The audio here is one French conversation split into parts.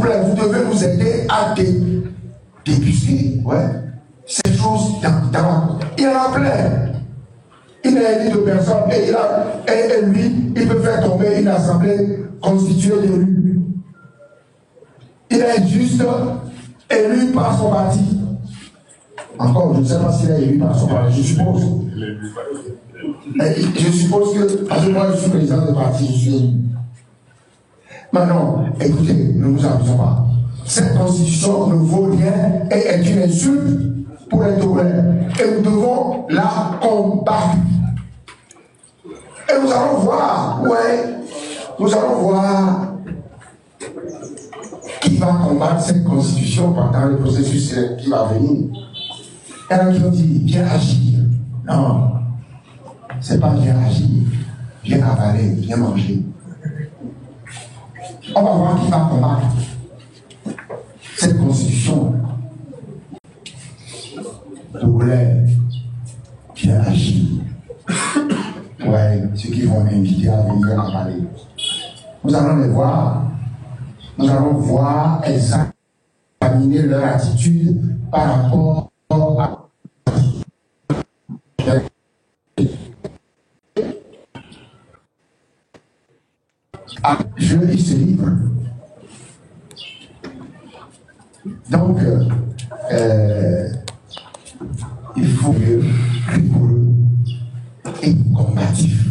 plaît, vous devez nous aider à déguster ces choses dans. Il y en a plein. Il a aidé de personnes et lui, il peut faire tomber une assemblée constituée d'élus. Il est juste élu par son parti. Encore, je ne sais pas s'il est élu par son parti, je suppose. Je suppose que, parce que moi je suis président de parti, je suis élu. Maintenant, écoutez, ne nous abusons pas. Cette constitution ne vaut rien et est une insulte pour les Togolais. Et nous devons la combattre. Et nous allons voir, nous allons voir qui va combattre cette constitution pendant le processus qui va venir. Il y en a qui ont dit, viens agir. Non, c'est pas viens agir, viens avaler, viens manger. On va voir qui va combattre cette constitution. Togolais, viens agir. Ceux qui vont m'inviter à venir avaler. Nous allons les voir. Nous allons voir examiner leur attitude par rapport à jeu, ils se livrent. Donc, il faut que rigoureux et combatif.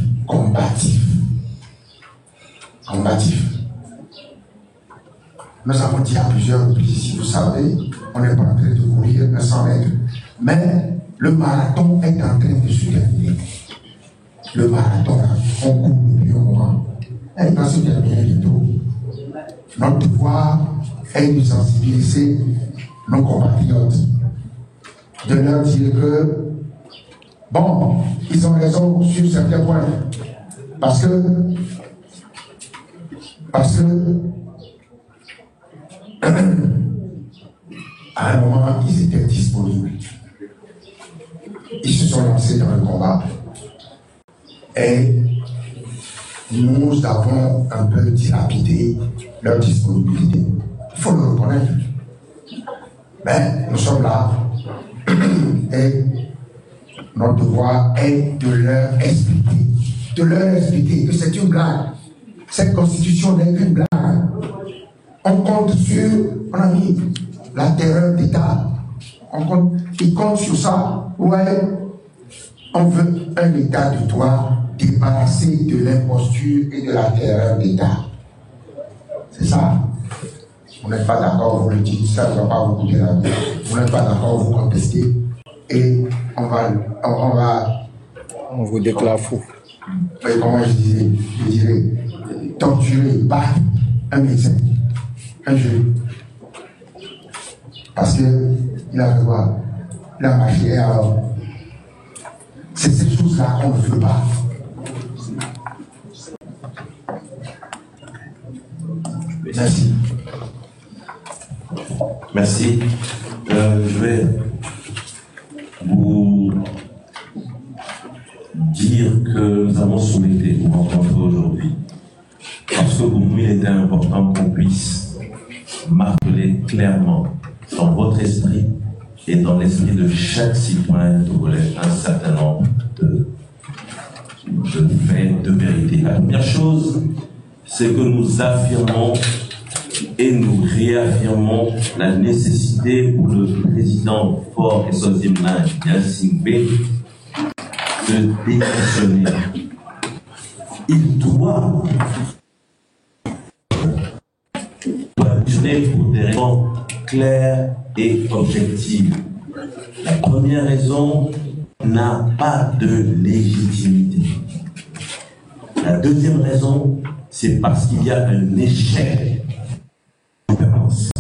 Nous avons dit à plusieurs reprises ici, vous savez, on n'est pas en train de courir 100 mètres, mais le marathon est en train de se terminer. Le marathon, on court depuis un moment, et il va se terminer bientôt. Notre devoir est de sensibiliser nos compatriotes, de leur dire que, bon, ils ont raison sur certains points, parce que à un moment, ils étaient disponibles. Ils se sont lancés dans le combat. Et nous avons un peu dilapidé leur disponibilité. Il faut le reconnaître. Mais nous sommes là. Et notre devoir est de leur expliquer que c'est une blague. Cette constitution n'est qu'une blague. On compte sur, on a mis la terreur d'État. Ils comptent sur ça. On veut un État de droit débarrassé de l'imposture et de la terreur d'État. C'est ça. Vous n'êtes pas d'accord, vous le dites, ça ne va pas vous coûter la vie. Vous n'êtes pas d'accord, vous contestez. Et on vous déclare fou. Comment je dirais, torturer, battre un médecin, un jeune. Parce qu'il a fait quoi? Il a marché, alors. C'est ces choses-là qu'on ne veut pas. Merci. Merci. Je vais vous dire que nous avons souhaité vous rencontrer aujourd'hui. Parce que pour nous, il était important qu'on puisse marteler clairement dans votre esprit et dans l'esprit de chaque citoyen togolais un certain nombre de faits, de vérités. La première chose, c'est que nous affirmons et nous réaffirmons la nécessité pour le président Faure Eswatini Gnassingbé de démissionner. Il doit démissionner pour des raisons claires et objectives. La première raison n'a pas de légitimité. La deuxième raison, c'est parce qu'il y a un échec de gouvernance.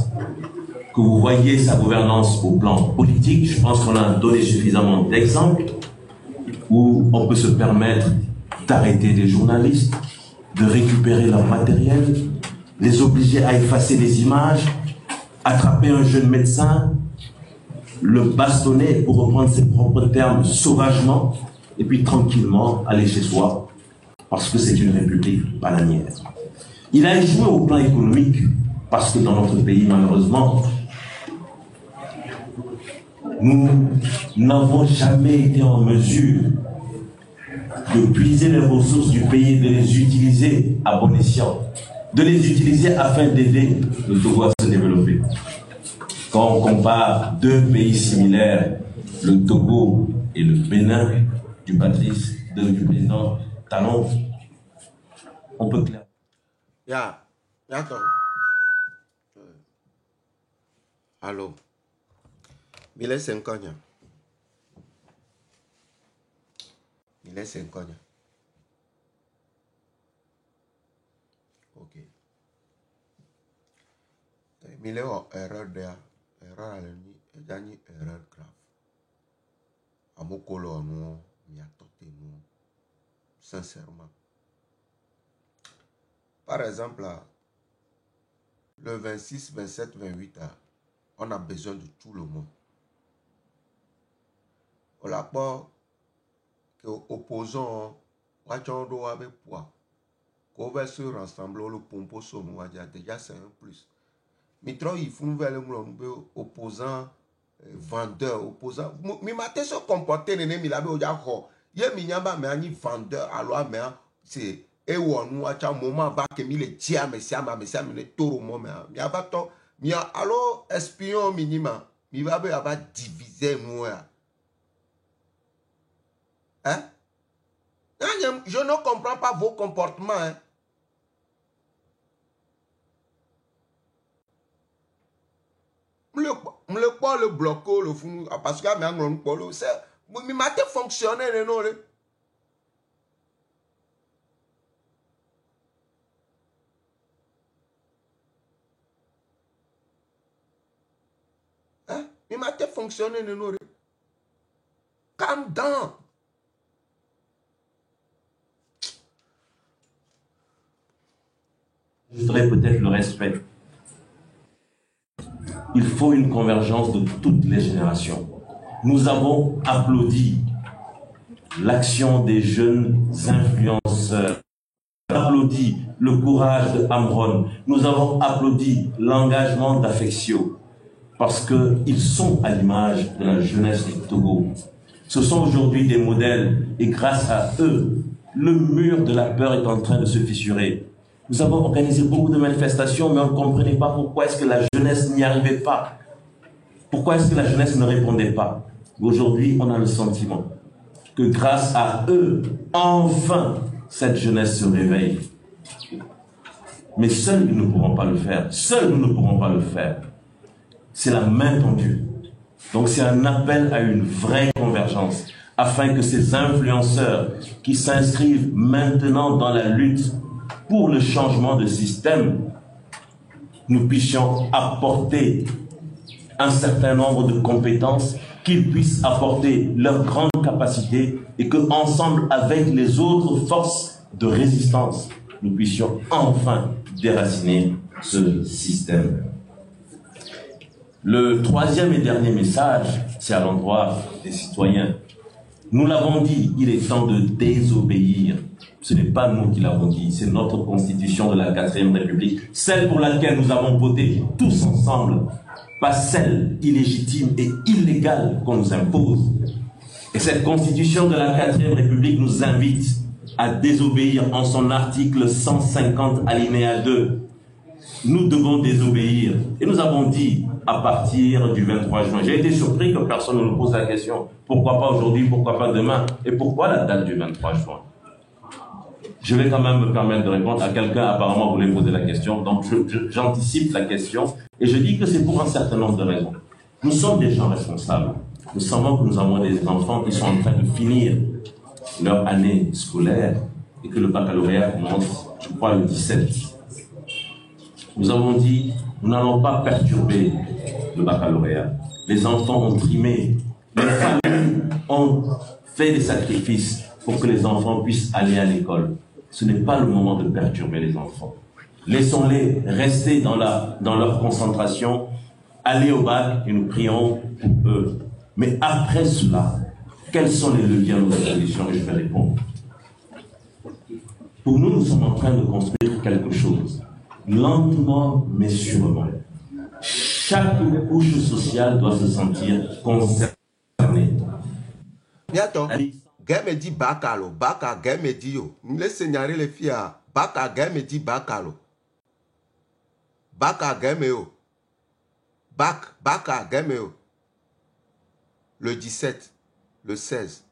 Que vous voyez sa gouvernance au plan politique, je pense qu'on a donné suffisamment d'exemples où on peut se permettre d'arrêter des journalistes, de récupérer leur matériel, les obliger à effacer les images, attraper un jeune médecin, le bastonner, pour reprendre ses propres termes, sauvagement, et puis tranquillement aller chez soi, parce que c'est une république bananière. Il a échoué au plan économique Parce que dans notre pays, malheureusement, nous n'avons jamais été en mesure de puiser les ressources du pays et de les utiliser à bon escient, de les utiliser afin d'aider le Togo à se développer. Quand on compare deux pays similaires, le Togo et le Bénin, du président Talon, on peut clairement. D'accord. Allô. Il est 5 ans. Il est 5 ans. Ok. Il est en erreur de erreur à l'ennemi et dernier erreur grave. À mon colon, nous, il y a tout nous, sincèrement. Par exemple, le 26, 27, 28, on a besoin de tout le monde. On l'a pas que opposants, on avec poids. Qu'on va se rassembler le pompo sur nous, déjà c'est un plus. Mais trop, il faut nous faire opposants, vendeurs, opposants. Mais matin se comporter, il a déjà il y a un vendeur, alors c'est. Et on a un moment que les tiens, mais les taureaux, mais alors espion minimum, il va avoir divisé moi. Hein? Je ne comprends pas vos comportements. Hein? Le bloco, le fou, parce que mais matin fonctionner, non? Il m'a fait fonctionner, non? Calm down. Je voudrais peut-être le respect. Il faut une convergence de toutes les générations. Nous avons applaudi l'action des jeunes influenceurs. Nous avons applaudi le courage de Amron. Nous avons applaudi l'engagement d'Affectio. Parce qu'ils sont à l'image de la jeunesse du Togo. Ce sont aujourd'hui des modèles et grâce à eux, le mur de la peur est en train de se fissurer. Nous avons organisé beaucoup de manifestations, mais on ne comprenait pas pourquoi est-ce que la jeunesse n'y arrivait pas. Pourquoi est-ce que la jeunesse ne répondait pas. Aujourd'hui, on a le sentiment que grâce à eux, enfin, cette jeunesse se réveille. Mais seuls, nous ne pourrons pas le faire. Seuls, nous ne pourrons pas le faire. C'est la main tendue. Donc c'est un appel à une vraie convergence, afin que ces influenceurs qui s'inscrivent maintenant dans la lutte pour le changement de système, nous puissions apporter un certain nombre de compétences, qu'ils puissent apporter leur grande capacité et que ensemble avec les autres forces de résistance, nous puissions enfin déraciner ce système. Le troisième et dernier message, c'est à l'endroit des citoyens. Nous l'avons dit, il est temps de désobéir. Ce n'est pas nous qui l'avons dit, c'est notre constitution de la 4e République, celle pour laquelle nous avons voté tous ensemble, pas celle illégitime et illégale qu'on nous impose. Et cette constitution de la 4e République nous invite à désobéir en son article 150 alinéa 2. Nous devons désobéir. Et nous avons dit à partir du 23 juin. J'ai été surpris que personne ne nous pose la question. Pourquoi pas aujourd'hui, pourquoi pas demain? Et pourquoi la date du 23 juin? Je vais quand même me permettre de répondre à quelqu'un apparemment voulait poser la question. Donc j'anticipe la question et je dis que c'est pour un certain nombre de raisons. Nous sommes des gens responsables. Nous savons que nous avons des enfants qui sont en train de finir leur année scolaire et que le baccalauréat commence, je crois, le 17. Nous avons dit, nous n'allons pas perturber le baccalauréat. Les enfants ont trimé, les familles ont fait des sacrifices pour que les enfants puissent aller à l'école. Ce n'est pas le moment de perturber les enfants. Laissons-les rester dans leur concentration, aller au bac et nous prions pour eux. Mais après cela, quels sont les leviers à notre solution? Et je vais répondre. Pour nous, nous sommes en train de construire quelque chose. lentement mais sûrement. Chaque couche sociale doit se sentir concernée. Bientôt, Gay me dit Bakalo, Baka Gay me dit yo. Laisse signaler les filles. Baka Gay me dit Bakalo. Baka Gay me yo. Baka Gay me yo. Le 17, le 16.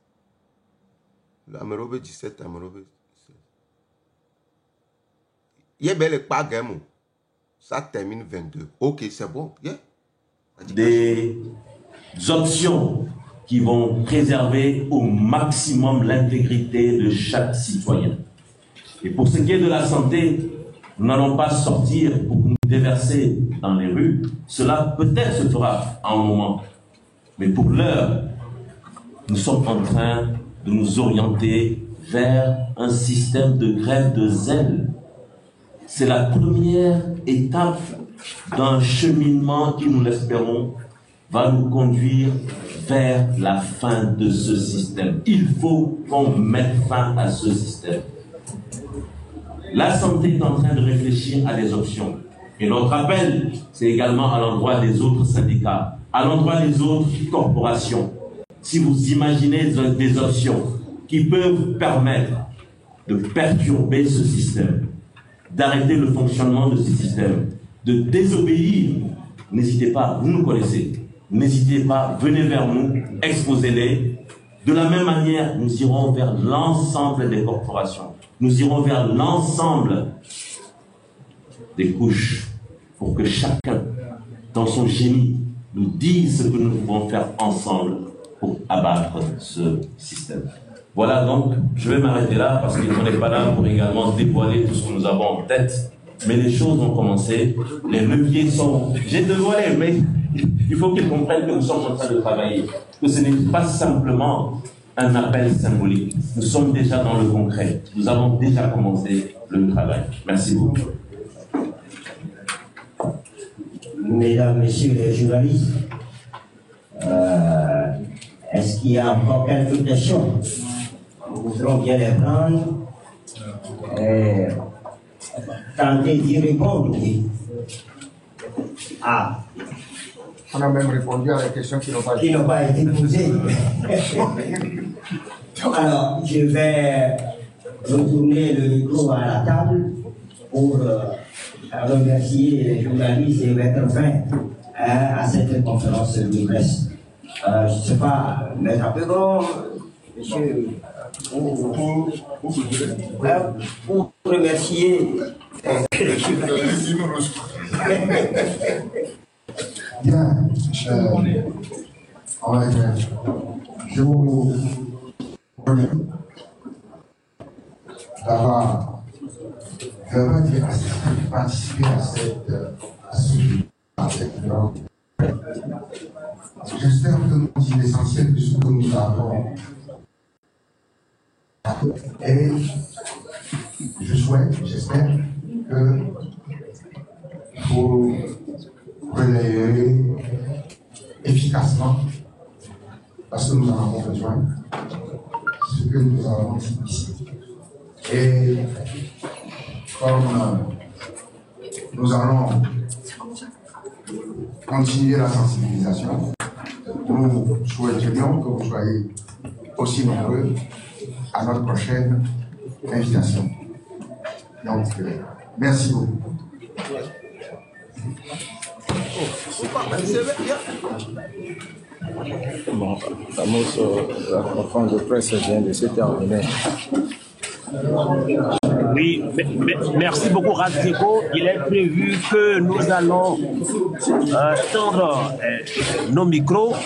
L'amérobe 17, l'amérobe 16. Yébele pas Gay. Ça termine 22. Ok, c'est bon. Yeah. Des options qui vont préserver au maximum l'intégrité de chaque citoyen. Et pour ce qui est de la santé, nous n'allons pas sortir pour nous déverser dans les rues. Cela peut-être se fera à un moment. Mais pour l'heure, nous sommes en train de nous orienter vers un système de grève de zèle. C'est la première étape d'un cheminement qui, nous l'espérons, va nous conduire vers la fin de ce système. Il faut qu'on mette fin à ce système. La santé est en train de réfléchir à des options. Et notre appel, c'est également à l'endroit des autres syndicats, à l'endroit des autres corporations. Si vous imaginez des options qui peuvent permettre de perturber ce système, d'arrêter le fonctionnement de ce système, de désobéir, n'hésitez pas, vous nous connaissez. N'hésitez pas, venez vers nous, exposez-les. De la même manière, nous irons vers l'ensemble des corporations. Nous irons vers l'ensemble des couches pour que chacun, dans son génie, nous dise ce que nous pouvons faire ensemble pour abattre ce système. Voilà donc, je vais m'arrêter là parce qu'on n'est pas là pour également dévoiler tout ce que nous avons en tête. Mais les choses ont commencé, les leviers sont... J'ai dévoilé, mais il faut qu'ils comprennent que nous sommes en train de travailler. Que ce n'est pas simplement un appel symbolique. Nous sommes déjà dans le concret. Nous avons déjà commencé le travail. Merci beaucoup. Mesdames, Messieurs les journalistes, est-ce qu'il y a encore quelques questions? Nous voudrons bien les prendre. Tentez d'y répondre. Ah. On a même répondu à la question qui n'ont pas été posées. Alors, je vais retourner le micro à la table pour remercier les journalistes et mettre fin à cette conférence de presse. Je ne sais pas, mais rapidement, monsieur, pour remercier. Bien, je vous remercie d'avoir participé à cette j'espère que nous dit l'essentiel de ce que nous avons. Et je souhaite, j'espère que vous relayez efficacement, parce que nous en avons besoin, ce que nous avons dit ici. Et comme nous allons continuer la sensibilisation, nous souhaiterions que vous soyez aussi nombreux à notre prochaine invitation. Donc, merci beaucoup. Bon, la conférence de presse vient de se terminer. Oui, merci beaucoup Razeko. Il est prévu que nous allons tendre nos micros.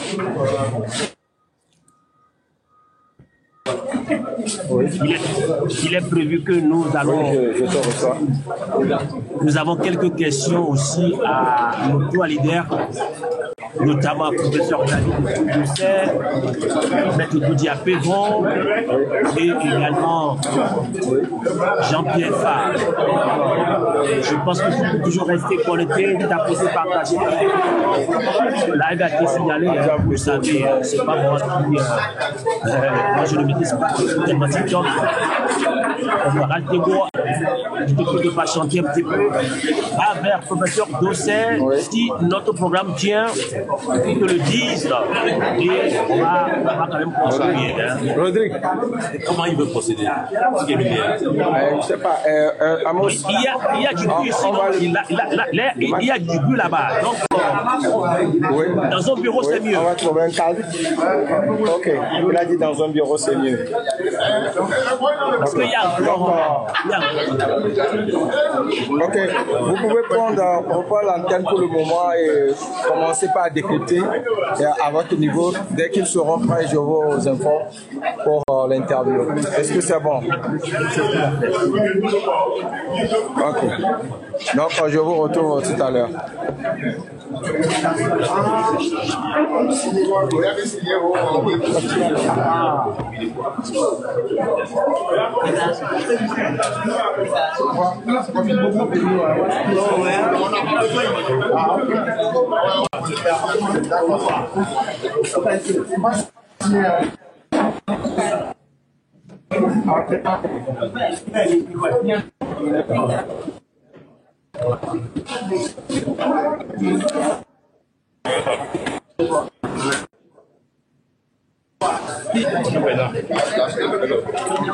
Oui. Il est prévu que nous allons... Je te reçois. Nous avons quelques questions aussi à nos trois leaders, notamment professeur David Doucet, Maître Doudia Pévon et également Jean-Pierre Favre. Je pense que vous toujours rester connecté, d'apposer, partager. Live a été signalé, vous savez, c'est pas moi qui... moi je ne maîtrise pas cette thématique, donc on va rater de patienter un petit peu. Va vers professeur Dosset, si notre programme tient, qu'ils te le disent, et on va quand même continuer. Rodrigue, comment il veut procéder? je ne sais pas, Amos. Il y a du but ici, il y a du but là-bas. Donc, dans un bureau, c'est mieux. On va trouver un cadre. Ok, il a dit dans un bureau, c'est mieux. Parce qu'il y a ok, vous pouvez reprendre l'antenne pour le moment et commencer par décrypter à votre niveau. Dès qu'ils seront prêts, je vous informe pour l'interview. Est-ce que c'est bon? Ok. Donc, je vous retrouve tout à l'heure.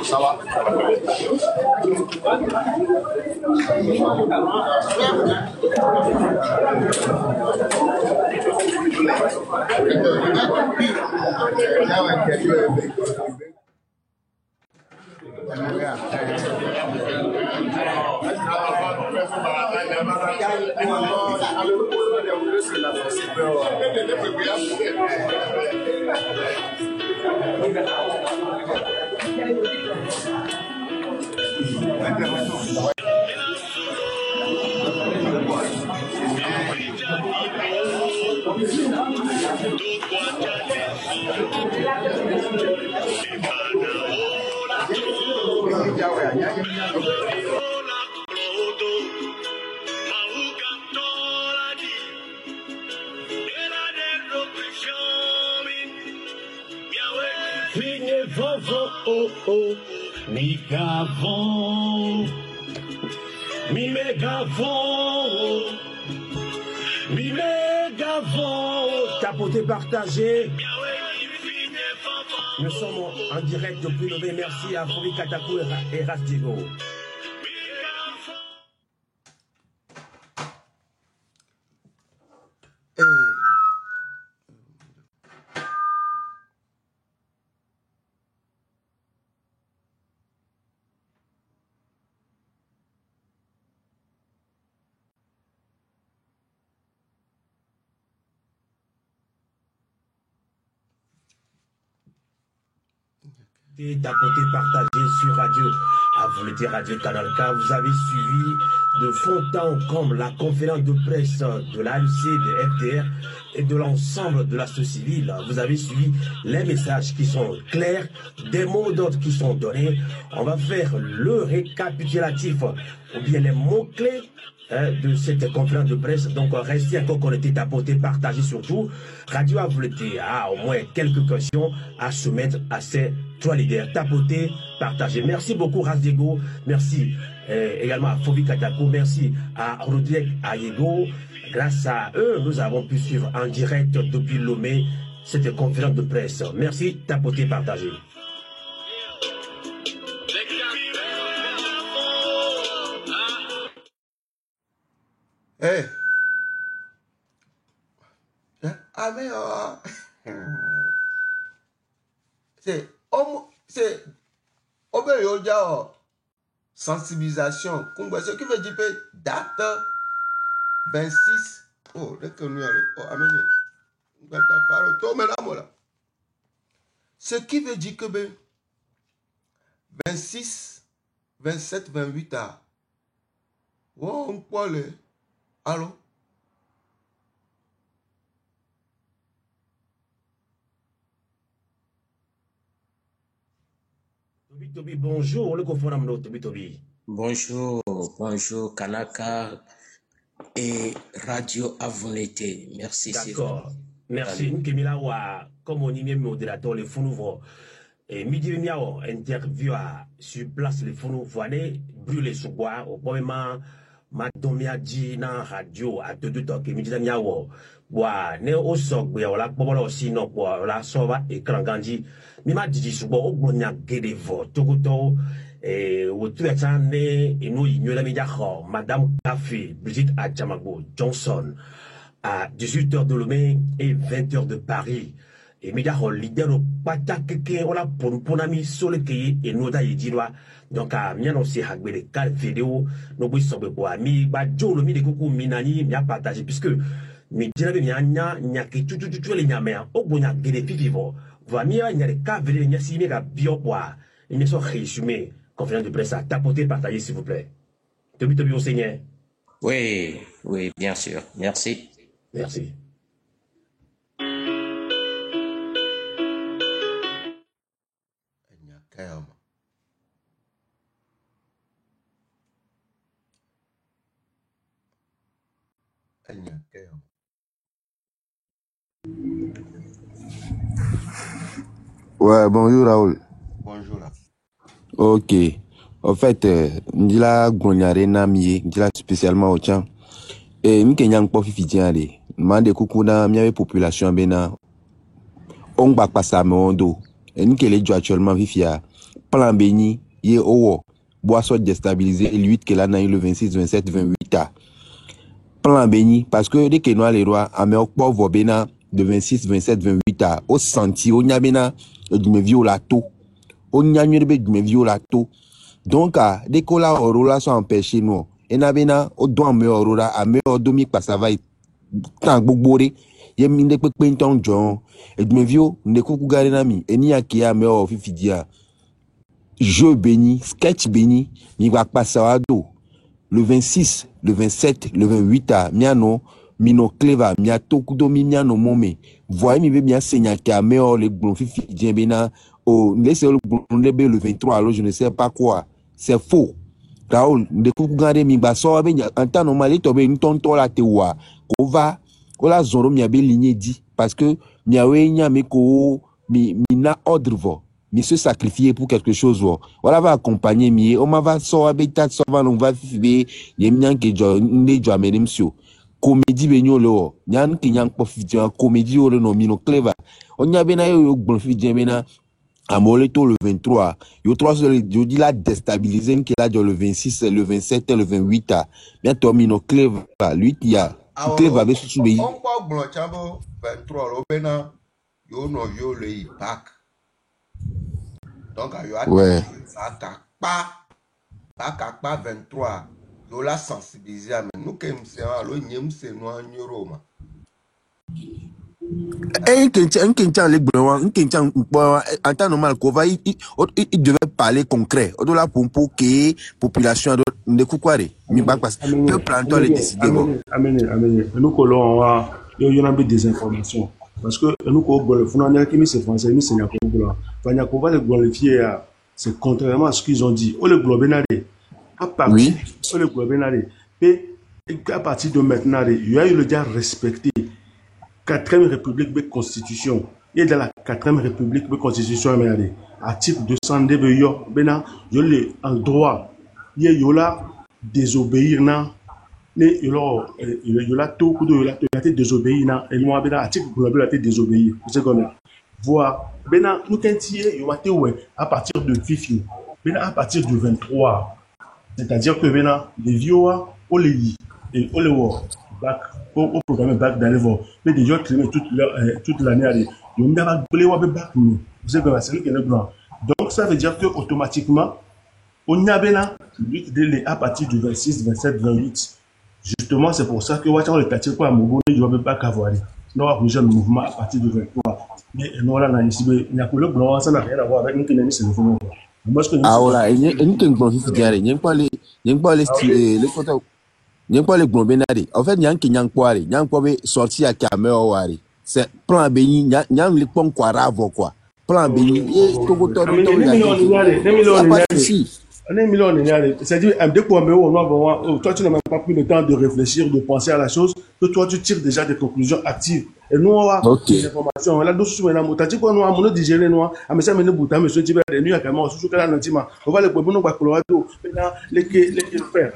Ça va. Tapoter, partager. Nous sommes en direct depuis le V. Merci à Fovi Katakou et Ras Diego. Tapoter, partager sur Radio Avolete, Radio Canal K. Vous avez suivi de fond en comble la conférence de presse de l'ALC, de FDR et de l'ensemble de la société civile. Vous avez suivi les messages qui sont clairs, des mots d'ordre qui sont donnés. On va faire le récapitulatif ou bien les mots-clés de cette conférence de presse. Donc restez encore connectés, tapoter, partager surtout. Radio Avolete a au moins quelques questions à soumettre à ces trois leaders. Tapoter, partager. Merci beaucoup Ras Diego. Merci également à Fovi Katakou. Merci à Rodrigue Ayego. Grâce à eux, nous avons pu suivre en direct depuis Lomé cette conférence de presse. Merci, tapoter, partager. Hey. C'est sensibilisation. Ce qui veut dire que date 26. Oh, ce qui veut dire que 26, 27, 28 ans. Oh, on peut aller. Allô? Tobi, bonjour, le cofondateur Tobi. Bonjour, bonjour Kanaka et Radio Avolete. Merci. D'accord. Merci. Nous, Kemila, comme on y met modérateur, les fonds nouveaux. Et midi miao interview sur place les fonds voilés brûler sous bois au moment madomia dit na radio à deux temps que midi miao bois ne au sok bois wala bobo aussi non bois wala sova écran gandi mi ma dit sous bois au bonia gedevo tokoto et au tout étant et nous ignorons la média madame Café Brigitte Adjamago Johnson à 18h de Lomé et 20h de Paris. Et média leader au pata keke wala pour nami sole keye et nous da yidwa donc à mien aussi hagbe les cas vidéo no bo sobe quoi mi ba jo le mi de kuku minani mi a partagé puisque mi dina be nya nya ke tu les nyamea o bonya gede vivo va mi nya les cas vidéo nya si mi ga bio quoi et mi so résumé conférence de presse à tapoter partager s'il vous plaît tobi au Seigneur. Oui, oui, bien sûr. Merci. Merci. Ouais, bonjour Raoul. Bonjour. Ok. En fait, je la grognare namie, je la spécialement au champ. Et je n'ai pas fait de mande coucou na miawe population bena. On va passer à mon dos. Et nous qui les actuellement vifia. Plan béni, yé owo. Boisson déstabilisé et lui qui l'a eu le 26, 27, 28 a. Plan béni, parce que dès que nous les rois, à mes pauvres bena de 26, 27, 28 a. Au senti, au nyabena, du me violato. Au nyanyurbe du me violato. Donc, dès que la aurora sont empêchés, nous, et n'abena, au doigt me aurora, à me domi pas ça va être tant bourré. Y'a mis des pétons, John, et du me viol, ne coucou garenami, et ni à qui a me fifidia. Jeu béni, sketch béni, ni va pas ça do. Le 26, le 27, le 28 à miano, mino cleva, mia tokudo miano momé. Voyez mi bien seigneur qui a meilleur le bon fifi bena, oh, laissez le bon le 23, alors je ne sais pas quoi. C'est faux. Raoul, de coucou garder mi basso avec en temps normal, il tombe une tonton la tewa. Kova, ola zoro mi abe ligne dit, parce que miawe nya me ko, mi na ordre vo. Mi se sacrifier pour quelque chose. Voilà, va accompagner mi. On va so habitat, so va on va vivre. Yemnyan ke jo, ne jo amene msio. Comédie benyo lo. Nyan ki nyan profite en comédie o le no mino clever. On y a bena yo bon fidien bena. À Moleto le 23. Yo 3 je dis la déstabiliser qui là le 26, le 27 et le 28 a. Bientôt mino clever. Lui qui a clever avec sous pays. On parle blanc chabo 23 lo bena yo no yo le back. Donc, il y a ouais. pas 23. Yo la sensibiliser mais nous que nous nyem se no anyoro ma. Un Kenchan les blancs, un Kenchan en temps normal il devait parler concret. Au-delà pour que population de Koukware, mi pas parce que le planton les décider. Amenez. Nous collons il y a des informations. Parce que nous, c'est contrairement à ce qu'ils ont dit. On le globénaré. À partir de maintenant, il y a eu le déjà respecté. 4e République de Constitution. Et dans la 4e République de Constitution, article 202, il y a le droit. Il y a désobéir. Il y a tout il a été désobéi et nous avons l'article pour la désobéir. C'est comme voir maintenant nous à partir de Fifi à partir du 23, c'est-à-dire que maintenant les vieux au lit et au bac au programme bac d'aller voir mais déjà trimé toute l'année nous n'avons pas bac nous c'est comme ça que le blanc. Donc ça veut dire que automatiquement on a là à partir du 26, 27, 28. Justement, c'est pour ça que le quartier pour Amogo, il ne va pas qu'avoir. Nous avons déjà le mouvement à partir du 23. Mais nous avons il n'y a que le blanc, ça n'a rien à voir avec nous qui n'aiment pas ce mouvement. Ah voilà, il y a une qui est il n'y a pas les photos. Il n'y a pas les gros bénadés. En fait, il y a un qui n'y a pas les. Il y a un qui est sorti à caméra. C'est plan béni, il y a un qui est quoi. Plan béni, et tout le c'est-à-dire, toi, tu n'as même pas pris le temps de réfléchir, de penser à la chose, que toi, tu tires déjà des conclusions actives. Et nous, on a Ok. information. Là, nous sommes là, t'as dit quoi, nous, on a digéré, nous, à me faire mener bouton, monsieur Tibet, et nous, à Cameroun, sous qu'elle a nantima. On va les points, nous, à Colorado, maintenant, les faire.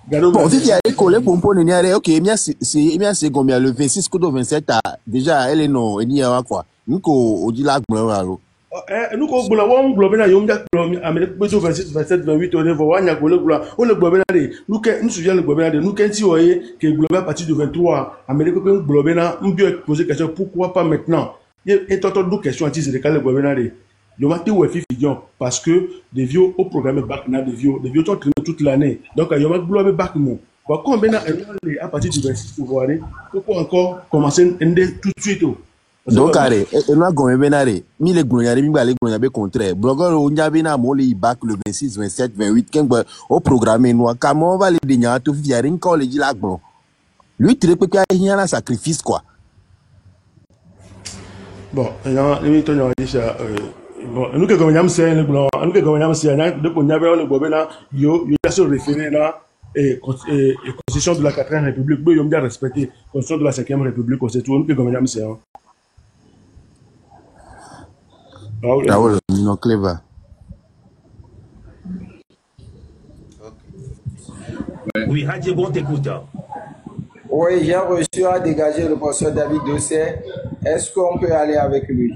Bon, si tu as école pour me dire, ok, bien c'est combien le 26 ou le 27 déjà elle est non, il y a quoi. Nous on dit là alors. Nous ko bula won globe na yom jak Amérique beto 26 27 28 on va wanya ko le bula o le globe na de nous que nous suivons le globe na de nous kenti oye que globe à partir de 23 Amérique ko globe na mbio poser question pourquoi pas maintenant et toto deux questions anti c'est le globe na de le matin ou fifidion parce que des vieux au programme bac na des vieux sont traînés toute l'année donc il y a globe bac mon va combien à partir du 26 pour voir pourquoi encore commencer tout de suite. Donc allez, et nous avons benare, mi le glonyare mi ba le glonyabe contraire. Blogueur on nyabe na mo le bac le 26 27 28 15 au programme nous comment on va les digna tout fier in ko le di la glon. Lui très peu qu'il y a un sacrifice quoi. Bon, il y a déjà bon, nous que comme c'est le glon, nous que comme c'est de ko nyabe le gobena yo se référer là et constitution de la 4e République, yo me respecter constitution de la 5e République, c'est tout nous que comme c'est. Raoul, non clever. Oui, Radio Bon t'écoute. Oui, j'ai reçu à dégager le professeur David Dossé. Est-ce qu'on peut aller avec lui?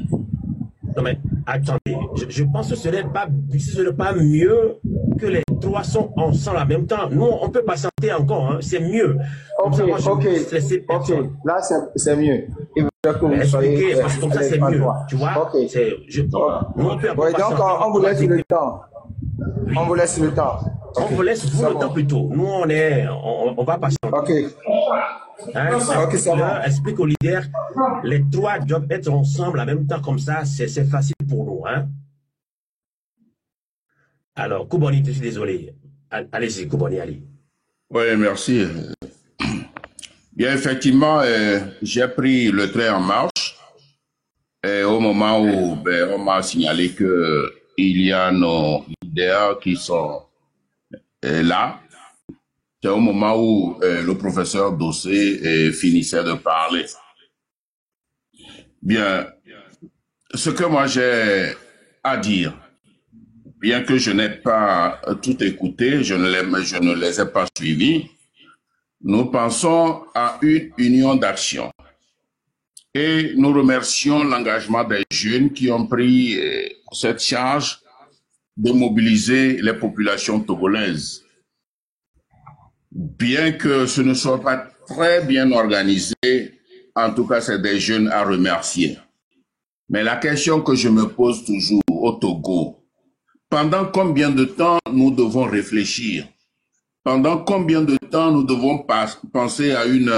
Non mais attendez, je pense que ce n'est pas mieux que les trois sont ensemble en même temps. Nous, on peut patienter encore, hein, c'est mieux. Ok, là c'est mieux. Expliquer, parce que comme ça c'est mieux. Tu vois, okay. Nous, on peut donc on vous laisse le temps. On vous laisse le temps. On vous laisse vous le temps plutôt. Nous, on va patienter. Ok. Hein, explique aux leaders, les trois doivent être ensemble en même temps, comme ça, c'est facile pour nous. Hein? Alors, Kouboni, je suis désolé. Allez-y, Kouboni, allez. Oui, merci. Bien, effectivement, j'ai pris le train en marche au moment où on m'a signalé qu'il y a nos leaders qui sont là. C'est au moment où le professeur Dossé finissait de parler. Bien, ce que moi j'ai à dire, bien que je n'ai pas tout écouté, je ne les ai pas suivis, nous pensons à une union d'action. Et nous remercions l'engagement des jeunes qui ont pris cette charge de mobiliser les populations togolaises. Bien que ce ne soit pas très bien organisé, en tout cas, c'est des jeunes à remercier. Mais la question que je me pose toujours au Togo, pendant combien de temps nous devons réfléchir? Pendant combien de temps nous devons penser à une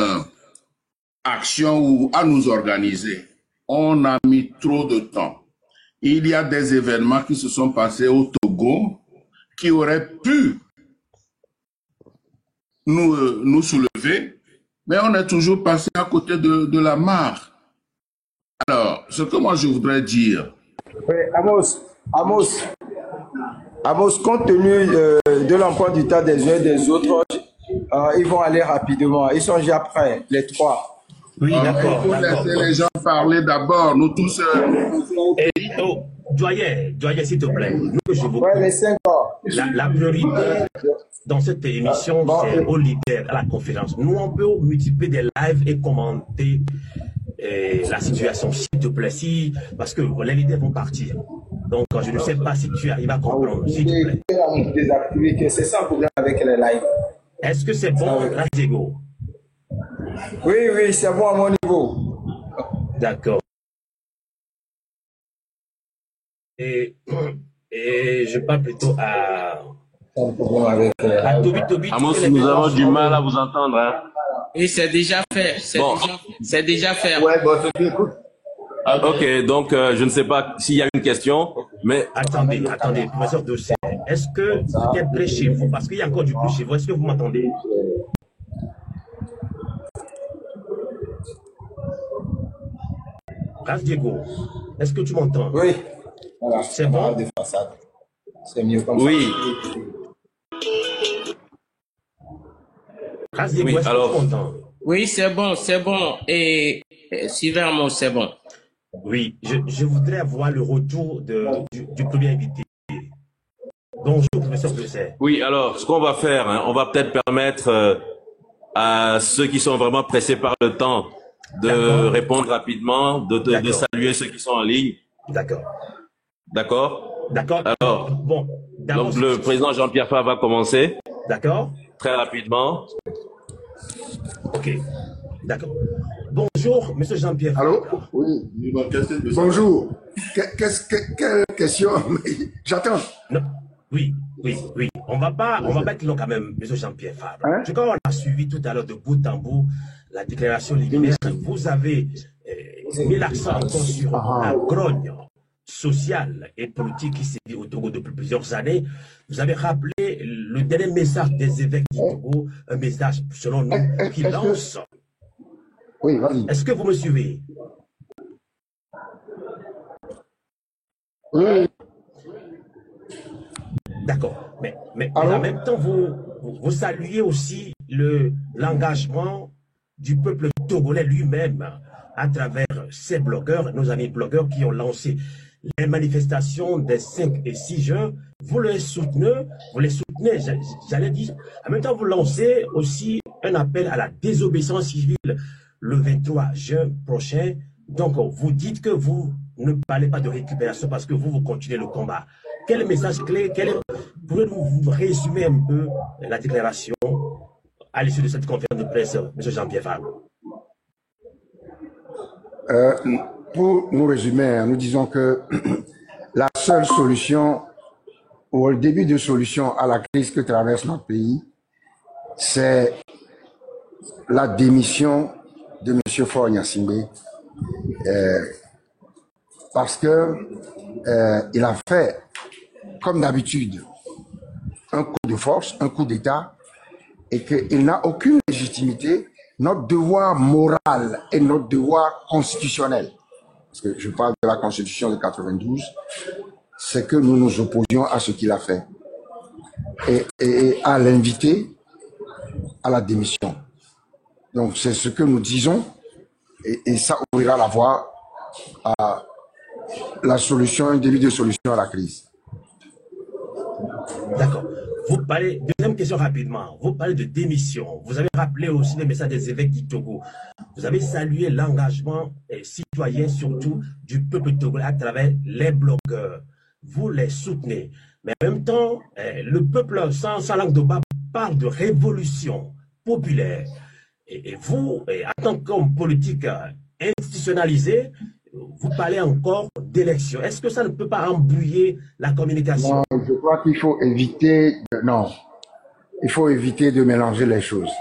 action ou à nous organiser? On a mis trop de temps. Il y a des événements qui se sont passés au Togo qui auraient pu nous soulever, mais on est toujours passé à côté de la mare. Alors, ce que moi je voudrais dire... Oui, Amos, compte tenu de l'emploi du temps des uns et des autres, ils vont aller rapidement. Ils sont déjà prêts, les trois. Oui, d'accord. Il faut laisser les gens parler d'abord. Nous tous... Doyen, s'il te plaît. Les 5 ans. La priorité dans cette émission, c'est aux leaders, à la conférence. Nous, on peut multiplier des lives et commenter la situation, s'il te plaît. Parce que les leaders vont partir. Donc, je ne sais pas si tu arrives à comprendre, s'il te plaît. Désactiver, c'est ça le problème avec les lives. Est-ce que c'est bon, Diego? Oui, c'est bon à mon niveau. D'accord. Et je parle plutôt à Toby. Amos, nous avons du mal à vous entendre. Hein? Et c'est déjà fait. C'est déjà fait. Ouais, bon, écoute. Ok, donc je ne sais pas s'il y a une question, mais... Attendez, professeur Dossé, est-ce que c'était près chez vous? Parce qu'il y a encore du bruit chez vous. Est-ce que vous m'entendez? Grâce Diego, est-ce que tu m'entends? Oui. Voilà. C'est bon? C'est mieux comme oui. Ça. Oui. Grâce Diego, est-ce que tu m'entends? Oui, c'est bon, c'est bon. Et Sylvain, c'est bon. Oui, je voudrais avoir le retour du premier invité. Bonjour, professeur Blesset. Oui, alors, ce qu'on va faire, hein, on va peut-être permettre à ceux qui sont vraiment pressés par le temps de répondre rapidement, de saluer ceux qui sont en ligne. D'accord. D'accord? D'accord. Alors, bon, donc le président Jean-Pierre Favre va commencer. D'accord. Très rapidement. Ok. D'accord. Bonjour, monsieur Jean-Pierre Favre. Allô? Oui. Bonjour. Quelle question? J'attends. Oui. On va pas être long quand même, monsieur Jean-Pierre Favre. Hein? Je crois qu'on a suivi tout à l'heure de bout en bout la déclaration liminaire. Vous avez mis l'accent encore sur la grogne sociale et politique qui s'est vit au Togo depuis plusieurs années. Vous avez rappelé le dernier message des évêques du Togo, un message, selon nous, qui lance. Oui, vas-y. Est-ce que vous me suivez? Oui. D'accord. Mais en même temps, vous saluez aussi l'engagement du peuple togolais lui-même à travers ces blogueurs, nos amis blogueurs qui ont lancé les manifestations des 5 et 6 juin. Vous les soutenez, j'allais dire. En même temps, vous lancez aussi un appel à la désobéissance civile le 23 juin prochain. Donc, vous dites que vous ne parlez pas de récupération parce que vous continuez le combat. Quel message clé, pouvez-vous résumer un peu la déclaration à l'issue de cette conférence de presse, M. Jean-Pierre Favre? Pour nous résumer, nous disons que la seule solution, ou le début de solution à la crise que traverse notre pays, c'est la démission de M. Faure Gnassingbé, parce que il a fait, comme d'habitude, un coup de force, un coup d'État, et qu'il n'a aucune légitimité. Notre devoir moral et notre devoir constitutionnel, parce que je parle de la Constitution de 92, c'est que nous nous opposions à ce qu'il a fait et à l'inviter à la démission. Donc c'est ce que nous disons et ça ouvrira la voie à la solution, un début de solution à la crise. D'accord. Vous parlez, deuxième question rapidement, vous parlez de démission. Vous avez rappelé aussi les messages des évêques du Togo. Vous avez salué l'engagement citoyen, surtout du peuple togolais à travers les blogueurs. Vous les soutenez. Mais en même temps, le peuple sans langue de bas parle de révolution populaire. Et vous, en tant qu'homme politique institutionnalisé, vous parlez encore d'élection. Est-ce que ça ne peut pas embrouiller la communication? Non, je crois qu'il faut éviter... Non, il faut éviter de mélanger les choses.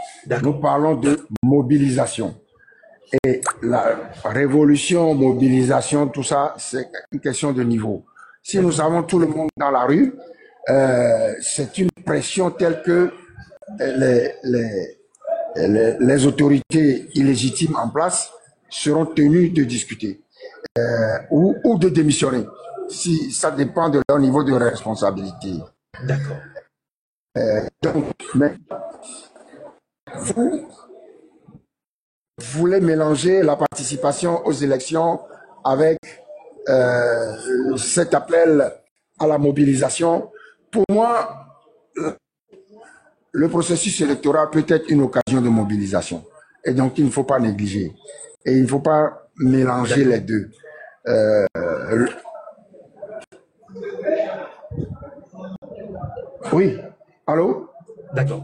Nous parlons de mobilisation. Et la révolution, mobilisation, tout ça, c'est une question de niveau. Si nous avons tout le monde dans la rue, c'est une pression telle que les autorités illégitimes en place seront tenues de discuter. Ou de démissionner, si ça dépend de leur niveau de responsabilité. D'accord. Donc, mais vous voulez mélanger la participation aux élections avec cet appel à la mobilisation. Pour moi, le processus électoral peut être une occasion de mobilisation. Et donc, il ne faut pas négliger. Et il ne faut pas mélanger les deux. Oui, allô? D'accord.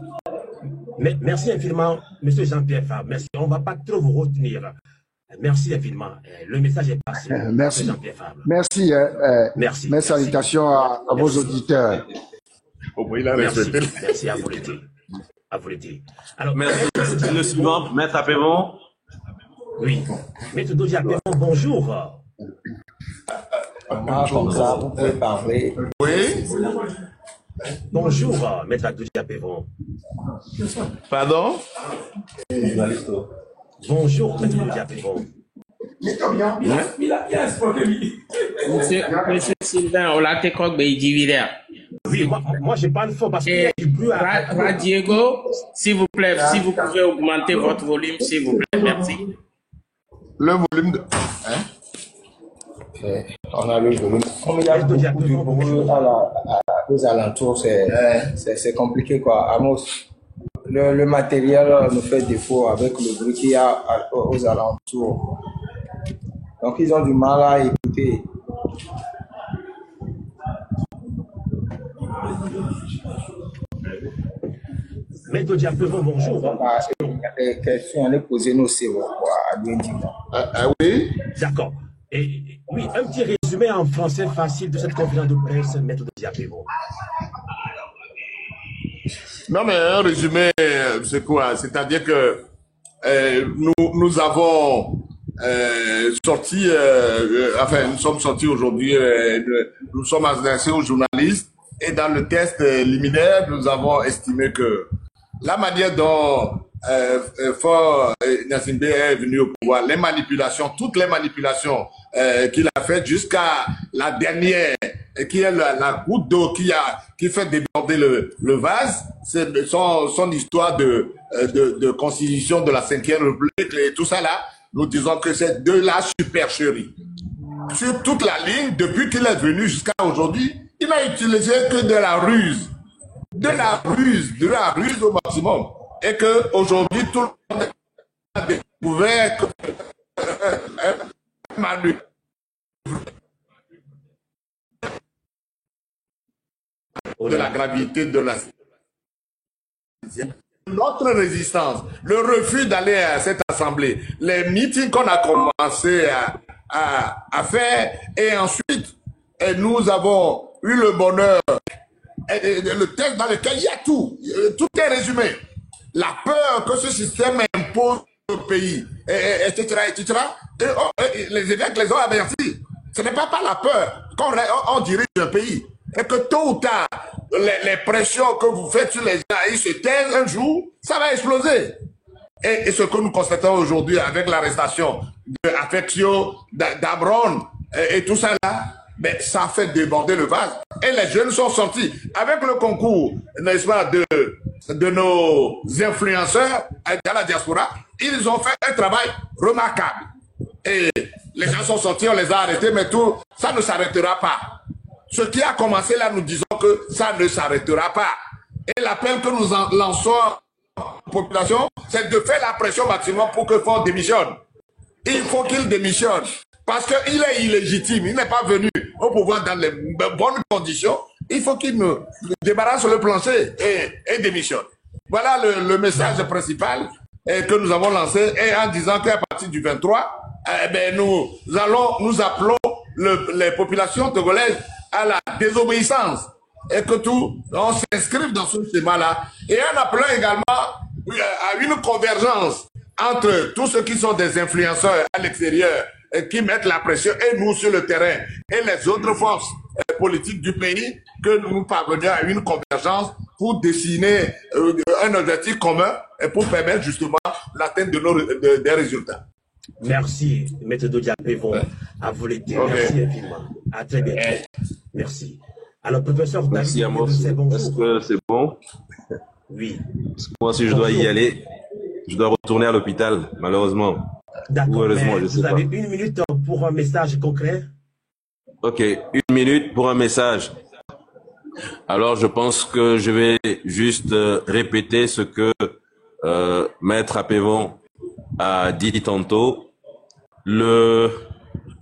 Merci infiniment, M. Jean-Pierre Favre. Merci. On ne va pas trop vous retenir. Merci infiniment. Le message est passé. Merci. Jean-Pierre Favre. Merci. Merci. Mes salutations à vos auditeurs. Merci à vous l'été. À vous l'été. Alors, merci. Le suivant, Maître Apévon. Oui. Maître Doji Apévon, bonjour. Comme ça, vous pouvez parler. Oui. Bonjour, Maître Doji Apévon. Pardon? Bonjour, Maître Doji Apévon. Monsieur Sylvain, on l'a été Oui, moi je parle fort parce qu'il y a du bruit. Diego, s'il vous plaît, si vous pouvez augmenter votre volume, s'il vous plaît, merci. Le volume de... Hein? On a le volume. Comme il y a beaucoup de bruit aux alentours, c'est compliqué quoi. Amos, le matériel nous fait défaut avec le bruit qu'il y a aux alentours. Donc ils ont du mal à écouter. Maître Diapevon, bonjour. Les questions, on les posées nous, c'est oui. D'accord. Et oui, un petit résumé en français facile de cette conférence de presse, Maître Diapevon. Non, mais un résumé, c'est quoi? C'est-à-dire que nous avons sorti, nous sommes sortis aujourd'hui, nous sommes adressés aux journalistes et dans le test liminaire, nous avons estimé que la manière dont Faure Gnassingbé est venu au pouvoir, les manipulations, toutes les manipulations qu'il a faites jusqu'à la dernière, qui est la goutte d'eau qui fait déborder le vase, c'est son histoire de constitution de la 5e République et tout ça là, nous disons que c'est de la supercherie. Sur toute la ligne, depuis qu'il est venu jusqu'à aujourd'hui, il n'a utilisé que de la ruse. De la ruse au maximum. Et qu'aujourd'hui, tout le monde a découvert que Manu de la gravité de la notre résistance, le refus d'aller à cette assemblée, les meetings qu'on a commencé à faire, et ensuite, nous avons eu le bonheur, le texte dans lequel il y a tout est résumé. La peur que ce système impose au pays, etc., etc. Et les évêques les ont avertis. Ce n'est pas par la peur qu'on dirige un pays. Et que tôt ou tard, les pressions que vous faites sur les gens, ils se taisent un jour, ça va exploser. Et ce que nous constatons aujourd'hui avec l'arrestation d'Affectio, d'Abron et tout ça là, mais ça fait déborder le vase. Et les jeunes sont sortis avec le concours, n'est-ce pas, de nos influenceurs dans la diaspora. Ils ont fait un travail remarquable. Et les gens sont sortis, on les a arrêtés, mais tout, ça ne s'arrêtera pas. Ce qui a commencé là, nous disons que ça ne s'arrêtera pas. Et l'appel que nous lançons à la population, c'est de faire la pression maximum pour que Faure démissionne. Il faut qu'il démissionne. Parce qu'il est illégitime, il n'est pas venu au pouvoir dans les bonnes conditions. Il faut qu'il nous débarrasse le plancher et démissionne. Voilà le message principal que nous avons lancé, et en disant qu'à partir du 23, nous appelons les populations togolaises à la désobéissance et que on s'inscrive dans ce schéma-là, et en appelant également à une convergence entre tous ceux qui sont des influenceurs à l'extérieur qui mettent la pression et nous sur le terrain et les autres forces politiques du pays, que nous parvenions à une convergence pour dessiner un objectif commun et pour permettre justement l'atteinte des résultats. Merci, Maître Diapevon. À vous l'été. Okay. Merci infiniment. À très bientôt. Merci. Alors, professeur David, merci Amos. Est-ce que c'est bon? Oui. Parce que moi, si je dois y aller, je dois retourner à l'hôpital, malheureusement. D'accord. Heureusement, je sais pas. Vous avez 1 minute pour un message concret? Ok, 1 minute pour un message. Alors, je pense que je vais juste répéter ce que Maître Diapevon a dit tantôt. Le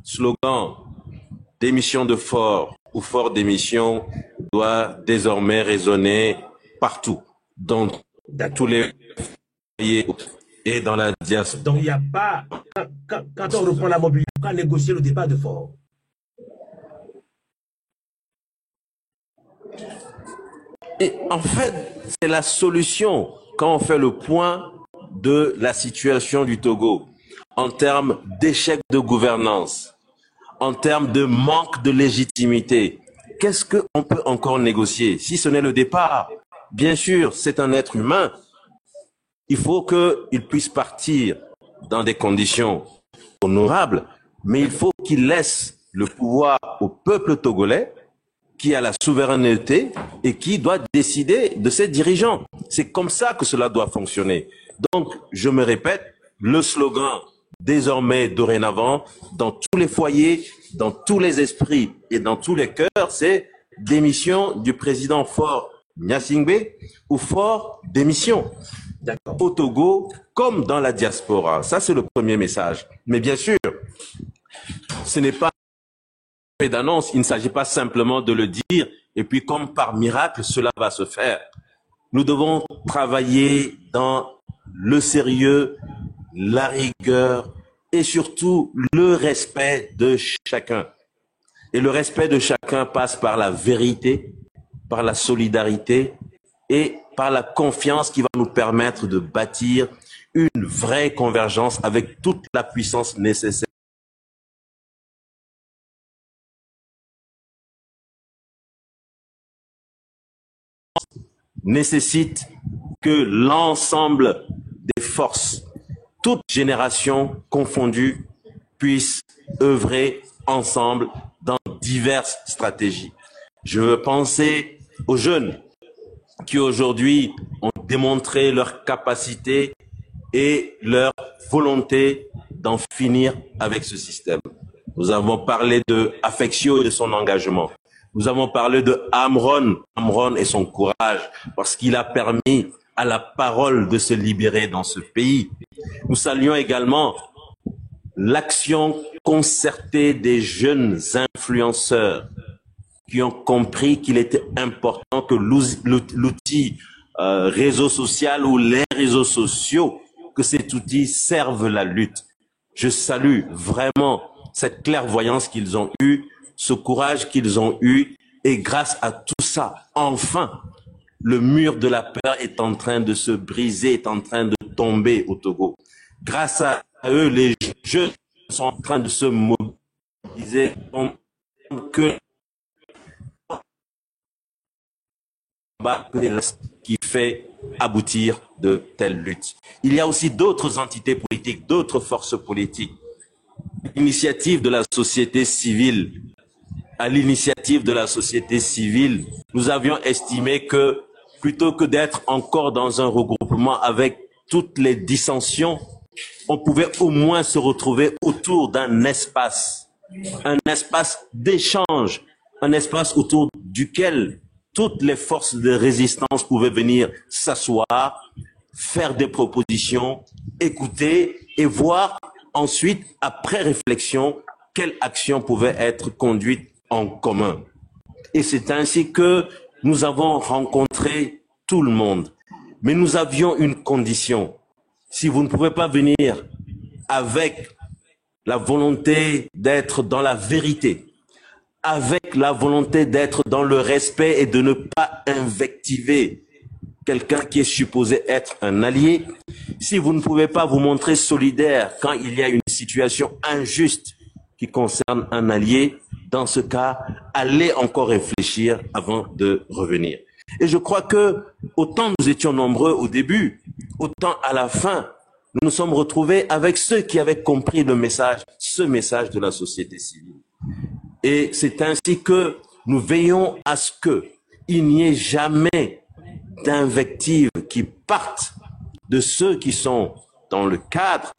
slogan « Démission de Faure » ou « Faure démission » doit désormais résonner partout, dans tous les pays et dans la diaspora. Donc il n'y a pas, quand on reprend la mobilité, quand on négocie le départ de Faure. Et en fait, c'est la solution quand on fait le point de la situation du Togo en termes d'échec de gouvernance, en termes de manque de légitimité. Qu'est-ce qu'on peut encore négocier si ce n'est le départ? Bien sûr, c'est un être humain. Il faut qu'il puisse partir dans des conditions honorables, mais il faut qu'il laisse le pouvoir au peuple togolais, qui a la souveraineté et qui doit décider de ses dirigeants. C'est comme ça que cela doit fonctionner. Donc, je me répète, le slogan désormais, dorénavant, dans tous les foyers, dans tous les esprits et dans tous les cœurs, c'est démission du président Faure Gnassingbé ou Faure démission. Au Togo comme dans la diaspora. Ça, c'est le premier message. Mais bien sûr, ce n'est pas d'annonce, il ne s'agit pas simplement de le dire et puis comme par miracle, cela va se faire. Nous devons travailler dans le sérieux, la rigueur et surtout le respect de chacun. Et le respect de chacun passe par la vérité, par la solidarité et par la confiance qui va nous permettre de bâtir une vraie convergence avec toute la puissance nécessaire. Nécessite que l'ensemble des forces, toutes générations confondues, puissent œuvrer ensemble dans diverses stratégies. Je veux penser aux jeunes qui aujourd'hui ont démontré leur capacité et leur volonté d'en finir avec ce système. Nous avons parlé de Afexio et de son engagement. Nous avons parlé de Amron et son courage, parce qu'il a permis à la parole de se libérer dans ce pays. Nous saluons également l'action concertée des jeunes influenceurs qui ont compris qu'il était important que l'outil réseau social ou les réseaux sociaux, que cet outil serve la lutte. Je salue vraiment cette clairvoyance qu'ils ont eue, ce courage qu'ils ont eu, et grâce à tout ça, enfin, le mur de la peur est en train de se briser, est en train de tomber au Togo. Grâce à eux, les jeunes sont en train de se mobiliser que qui fait aboutir de telles luttes. Il y a aussi d'autres entités politiques, d'autres forces politiques. L'initiative de la société civile, à l'initiative de la société civile, nous avions estimé que plutôt que d'être encore dans un regroupement avec toutes les dissensions, on pouvait au moins se retrouver autour d'un espace d'échange, un espace autour duquel toutes les forces de résistance pouvaient venir s'asseoir, faire des propositions, écouter et voir ensuite, après réflexion, quelle action pouvait être conduite en commun. Et c'est ainsi que nous avons rencontré tout le monde. Mais nous avions une condition. Si vous ne pouvez pas venir avec la volonté d'être dans la vérité, avec la volonté d'être dans le respect et de ne pas invectiver quelqu'un qui est supposé être un allié, si vous ne pouvez pas vous montrer solidaire quand il y a une situation injuste qui concerne un allié, dans ce cas, allez encore réfléchir avant de revenir. Et je crois que autant nous étions nombreux au début, autant à la fin, nous nous sommes retrouvés avec ceux qui avaient compris le message, ce message de la société civile. Et c'est ainsi que nous veillons à ce qu'il n'y ait jamais d'invectives qui partent de ceux qui sont dans le cadre,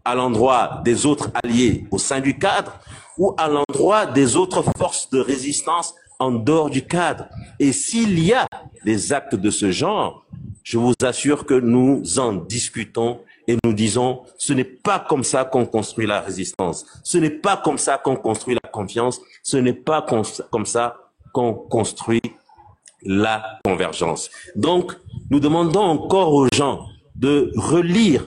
à l'endroit des autres alliés au sein du cadre, ou à l'endroit des autres forces de résistance en dehors du cadre. Et s'il y a des actes de ce genre, je vous assure que nous en discutons et nous disons, ce n'est pas comme ça qu'on construit la résistance, ce n'est pas comme ça qu'on construit la confiance, ce n'est pas comme ça qu'on construit la convergence. Donc, nous demandons encore aux gens de relire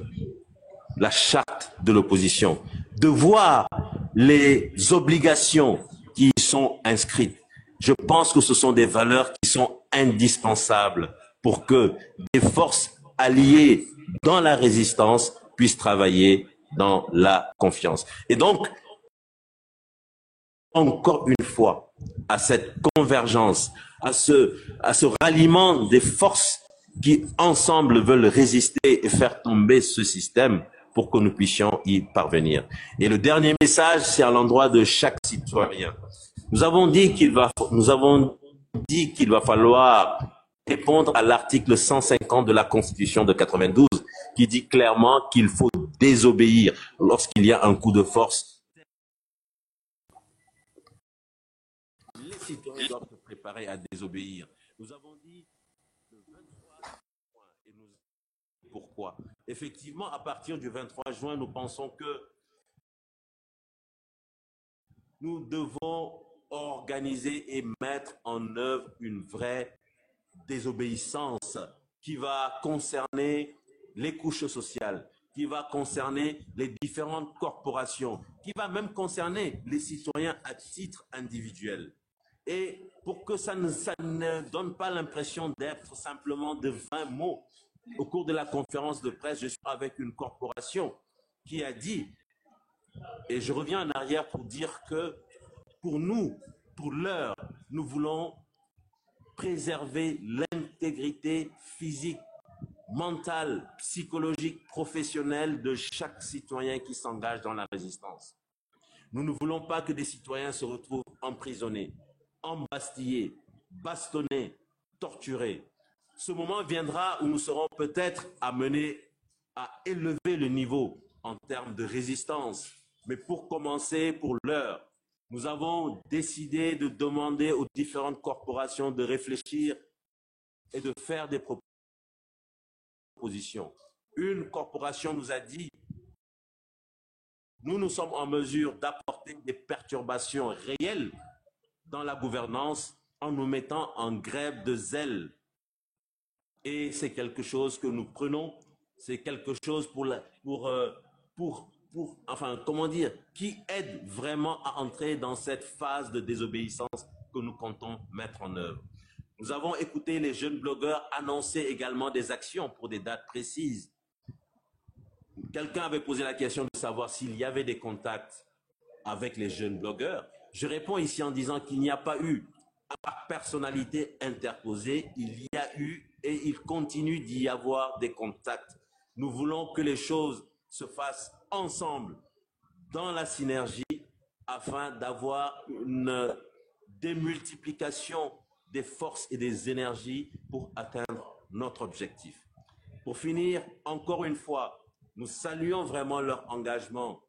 la charte de l'opposition, de voir les obligations qui y sont inscrites. Je pense que ce sont des valeurs qui sont indispensables pour que des forces alliées dans la résistance puissent travailler dans la confiance. Et donc, encore une fois, à cette convergence, à ce ralliement des forces qui ensemble veulent résister et faire tomber ce système pour que nous puissions y parvenir. Et le dernier message, c'est à l'endroit de chaque citoyen. Nous avons dit dit qu'il va falloir répondre à l'article 150 de la Constitution de 92, qui dit clairement qu'il faut désobéir lorsqu'il y a un coup de force. Les citoyens doivent se préparer à désobéir. Nous avons dit le 23 juin, et nous... pourquoi? Effectivement, à partir du 23 juin, nous pensons que nous devons organiser et mettre en œuvre une vraie désobéissance qui va concerner les couches sociales, qui va concerner les différentes corporations, qui va même concerner les citoyens à titre individuel. Et pour que ça ne donne pas l'impression d'être simplement de 20 mots, au cours de la conférence de presse, je suis avec une corporation qui a dit, et je reviens en arrière pour dire que pour nous, pour l'heure, nous voulons préserver l'intégrité physique, mentale, psychologique, professionnelle de chaque citoyen qui s'engage dans la résistance. Nous ne voulons pas que des citoyens se retrouvent emprisonnés, embastillés, bastonnés, torturés. Ce moment viendra où nous serons peut-être amenés à élever le niveau en termes de résistance. Mais pour commencer, pour l'heure, nous avons décidé de demander aux différentes corporations de réfléchir et de faire des propositions. Une corporation nous a dit, nous sommes en mesure d'apporter des perturbations réelles dans la gouvernance en nous mettant en grève de zèle. Et c'est quelque chose que nous prenons, c'est quelque chose qui aide vraiment à entrer dans cette phase de désobéissance que nous comptons mettre en œuvre. Nous avons écouté les jeunes blogueurs annoncer également des actions pour des dates précises. Quelqu'un avait posé la question de savoir s'il y avait des contacts avec les jeunes blogueurs. Je réponds ici en disant qu'il n'y a pas eu, par personnalité interposée, il y a eu et il continue d'y avoir des contacts. Nous voulons que les choses se fassent ensemble, dans la synergie, afin d'avoir une démultiplication des forces et des énergies pour atteindre notre objectif. Pour finir, encore une fois, nous saluons vraiment leur engagement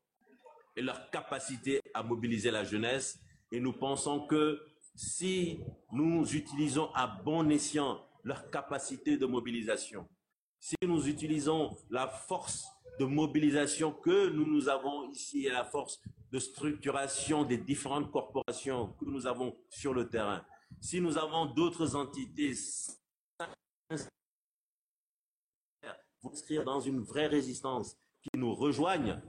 et leur capacité à mobiliser la jeunesse et nous pensons que si nous utilisons à bon escient leur capacité de mobilisation, si nous utilisons la force de mobilisation que nous avons ici et la force de structuration des différentes corporations que nous avons sur le terrain, si nous avons d'autres entités pour inscrire dans une vraie résistance qui nous rejoignent,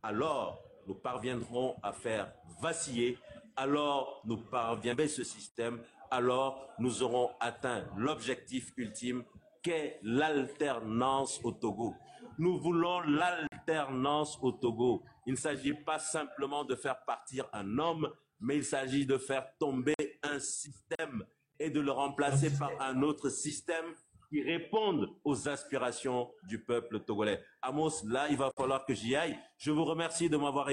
alors nous parviendrons à faire vaciller, alors nous parviendrons ce système, alors nous aurons atteint l'objectif ultime qu'est l'alternance au Togo. Nous voulons l'alternance au Togo. Il ne s'agit pas simplement de faire partir un homme, mais il s'agit de faire tomber un système et de le remplacer par un autre système qui répondent aux aspirations du peuple togolais. Amos, là, il va falloir que j'y aille. Je vous remercie de m'avoir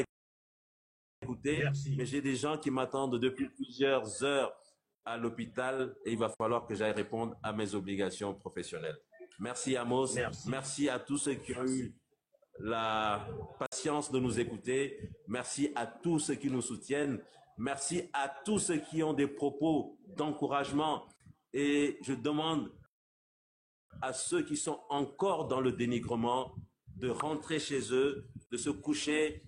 écouté, merci. Mais j'ai des gens qui m'attendent depuis plusieurs heures à l'hôpital et il va falloir que j'aille répondre à mes obligations professionnelles. Merci Amos, merci à tous ceux qui ont eu la patience de nous écouter, merci à tous ceux qui nous soutiennent, merci à tous ceux qui ont des propos d'encouragement et je demande à ceux qui sont encore dans le dénigrement de rentrer chez eux, de se coucher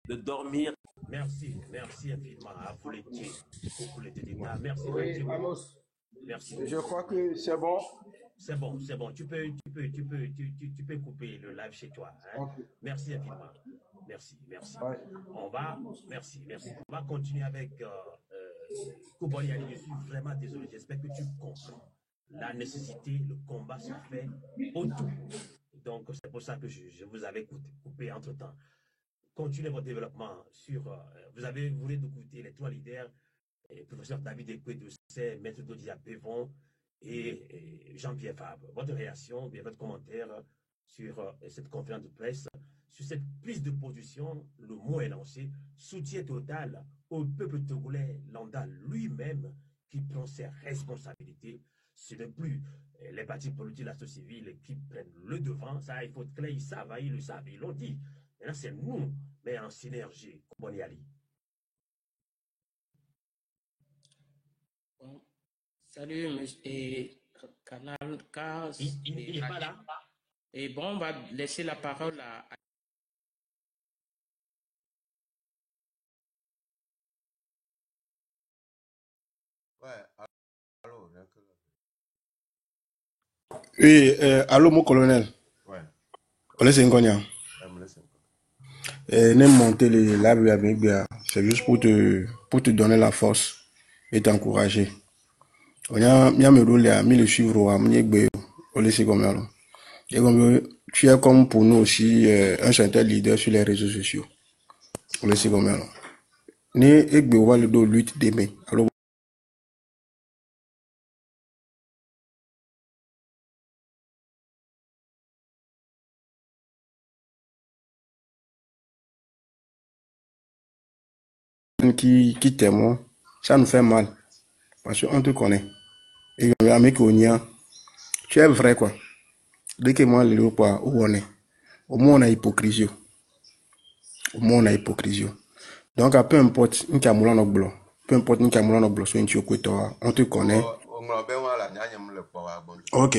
de dormir. Merci infiniment à vous les deux. Merci. Oui, Amos. Merci. Je crois que c'est bon. C'est bon. Tu peux couper le live chez toi. Hein? Okay. Merci infiniment. Merci. Ouais. On va continuer avec Koboli Ali. Je suis vraiment désolé. J'espère que tu comprends la nécessité, le combat se fait autour. Donc c'est pour ça que je vous avais coupé entre temps. Continuez votre développement sur. Vous voulez écouter les trois leaders, professeur David Ekwe-Doucet, maître Dodia Pévon et Jean-Pierre Fabre. Votre réaction, bien votre commentaire sur cette conférence de presse sur cette prise de position, le mot est lancé, soutien total au peuple togolais, lambda lui-même, qui prend ses responsabilités. Ce n'est plus les partis politiques, la société civile qui prennent le devant. Ça, il faut être clair, ils savent, ils le savent, ils l'ont dit. Maintenant, c'est nous, mais en synergie, comme on y allait. Bon. Salut, monsieur Canal K. Il n'est pas là. Et bon, on va laisser la parole à... Ouais, allô, Oui, allô, mon colonel. Ouais. On laisse un cognat. N'aime monter les labs avec bien. C'est juste pour te donner la force et t'encourager. On a me roule à le suivre à m'y on laisse comme ça. Et comme tu es comme pour nous aussi un certain leader sur les réseaux sociaux. On laisse comme ça. Ni ekbe on va le dos lutte demain. Alors qui témoigne, ça nous fait mal. Parce qu'on te connaît. Et on mec on y a. Tu es vrai quoi. Dès que moi le quoi où on est. Au moins on a hypocrisie. Au moins on a hypocrisie. Donc peu importe une camoula no blo. Peu importe une camoula no blo so une toi, on te connaît. OK.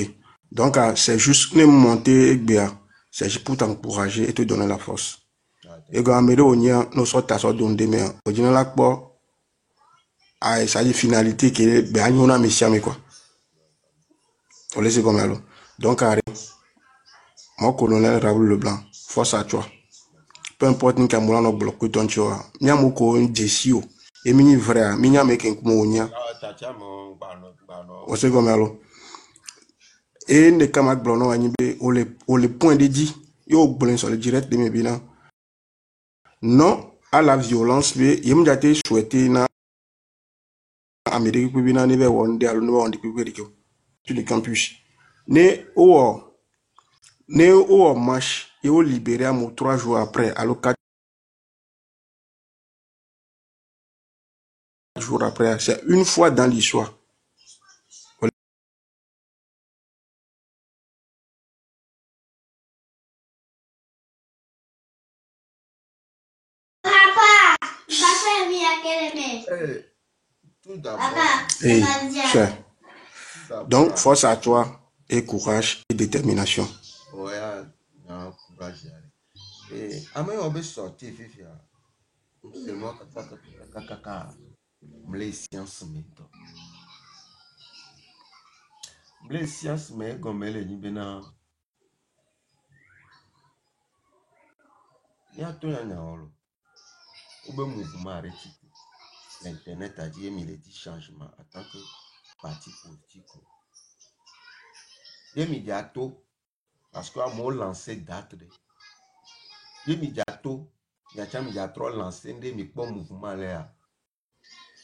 Donc c'est juste ne monter bien. C'est juste pour t'encourager et te donner la force. Et quand on a nous sortes à sorte de demain. Au général quoi ah ça dit finalité qui est ben on a mis quoi. On laisse comme ça. Donc mon colonel Raoul Leblanc, force à toi. Peu importe une camoula no bloque ton tu vois. Nyamoko un jesio. Et mini vrai, minya meke nkumonya. On sait comme ça. Et ne camarades blono anibe au le point de dit yo blen sur le direct de mes bilans. Non à la violence mais yemjate souhaité na Amérique bina ne be wonde alo ne wonde pibediko sur le campus. Ne au marche et au libéré à 3 jours après alors 4 jours après c'est une fois dans l'histoire. Et donc force à toi et courage et détermination. Ouais, courage. Et après on va sortir fifi. C'est moi kaka les sciences maintenant. Les sciences mais comme elle est ni bena. Il y a tout un an. Au bon mouvement arrêté. L'internet a dit il dit changement en tant que parti politique. Immédiato parce que moi lancé date de. Immédiato il y a déjà trop lancé des mouvements là.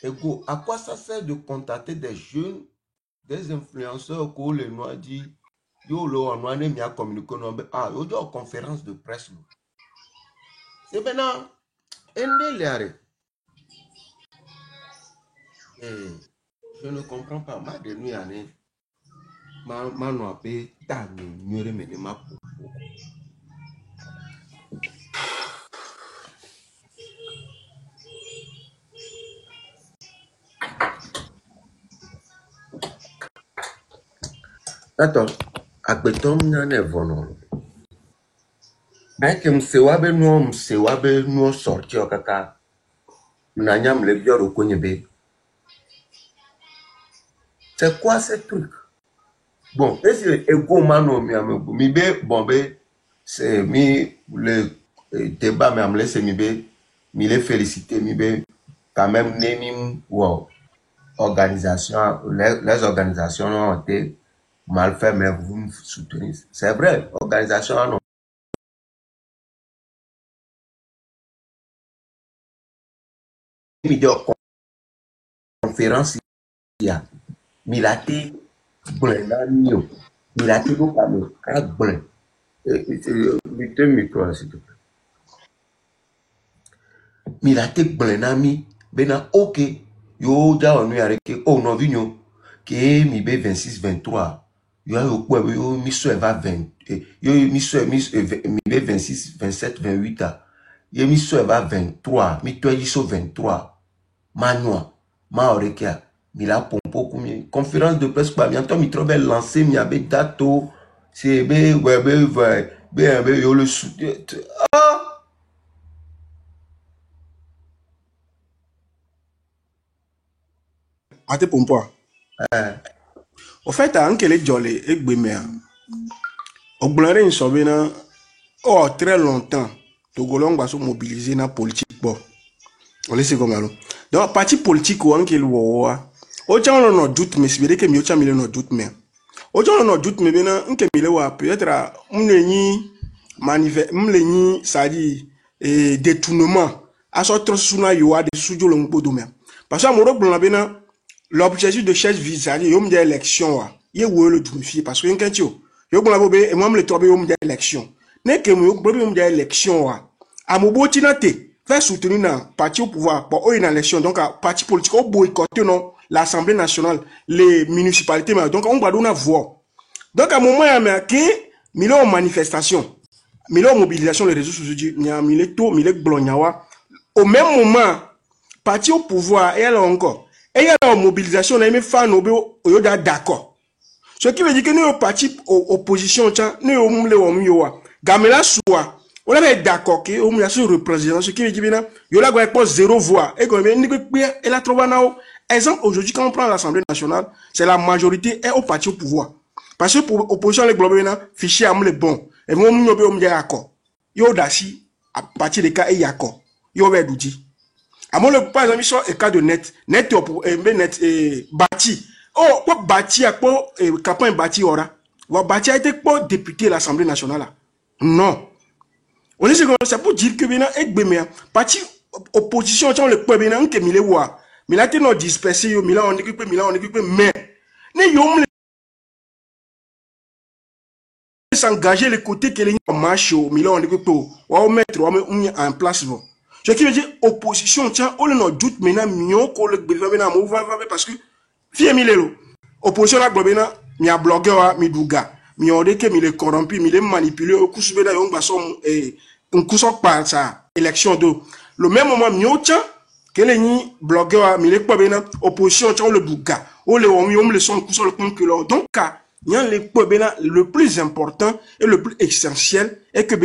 Et à quoi ça sert de contacter des jeunes, des influenceurs que les noirs disent yo lo on a mis à communiquer ah yo en conférence de presse. C'est maintenant et je ne comprends pas ma de nuit année ma noapé ta mieux mais ma attends agbetom nyane vono ben que msewabe no sorti okaka mnanyam le bioro konyebe. C'est quoi ce truc? Bon, est-ce que ego mano mi be bombe c'est mi le débat mais amle c'est mi les féliciter mi be quand même naming wow organisation les organisations ont été mal faites mais vous me soutenez. C'est vrai, organisation non. Conférence il y a milate blanc milate do kame blanc mettez micro s'il te plaît. mi la te blenami bena ok yo ja onu yare ke oh no vigno ke mi be 26 23 yo yo kwa yo mi so va 20 yo mi so mi be 26 27 28 yo mi so va 23 mi to yi so 23 manua ma orekia mi la pompo kumi conférence de presse pa bientôt mi trouve lancer mi abe dato c'est be yo le ah Ate pompo. Au fait, à Ankele Jolé et Gbemea, au Blare in Sobena, oh, très longtemps, Togolong va se mobiliser dans la politique. Bon, on laisse comme ça. Donc, parti politique ou Ankele Wawa, au temps on a doute, mais c'est vrai que mieux cham il a doute, mais au temps on a doute, mais bien, Ankele Wawa peut-être à m'leni manifeste, m'leni, ça dit, détournement, à sortir sous yoa de sous le mbodo même. Parce que mon robe on a bien. L'objectif de chaque visa, il y a une élection, il y a le doufier parce que quand tu yo bon la et moi me le tobe une élection. N'est que moi une élection à mon botinate faire soutenir na parti au pouvoir pour une élection donc à parti politique au boycotter non l'Assemblée nationale, les municipalités donc on va donner voix. Donc à moment américain, mille en manifestation, mille en mobilisation les réseaux sociaux, mille to mille blonyawa au même moment parti au pouvoir et alors encore et il y a la mobilisation, on a mis fan au d'accord. Ce qui veut dire que nous, au parti opposition, nous, on Gamela soit, on avait d'accord que on a ce représentant, ce qui veut dire que il y a la zéro voix. Et comme elle a trouvé un exemple aujourd'hui, quand on prend l'Assemblée nationale, c'est la majorité est au parti au pouvoir. Parce que pour l'opposition, les globaux, fichier à le bon. Et moi, on a d'accord. Il y a d'assez, à partir des cas, il y a d'accord. Il y a d'outils. À mon par exemple, sur le cas de net bâti. Oh, quoi bâti à quoi campagne bâti aura? Va bâti a été quoi député de l'Assemblée nationale? Non. On est c'est pour dire que bien ekbemea parti opposition on le quoi bien que mille wa. Mais là tu non dispersé yo Milan on équipe mais ne yo s'engager le côté que les marche au Milan on équipe on mettre en place. Ce qui veut dire opposition, tiens, on a doute maintenant, mieux qu'on le gouvernement mouvement parce que, fille milelo, opposition à gouvernement, mi a blogueur, mi douga, mi on dit que mi le corrompu, mi le manipulé, au coup de on va son, un coup par sa élection de. Le même moment, mieux tiens, que les ni blogueur, mi le gouvernement, opposition, tiens, on le douga, on le son, coup sur le concurrent. Donc, le plus important et le plus essentiel est que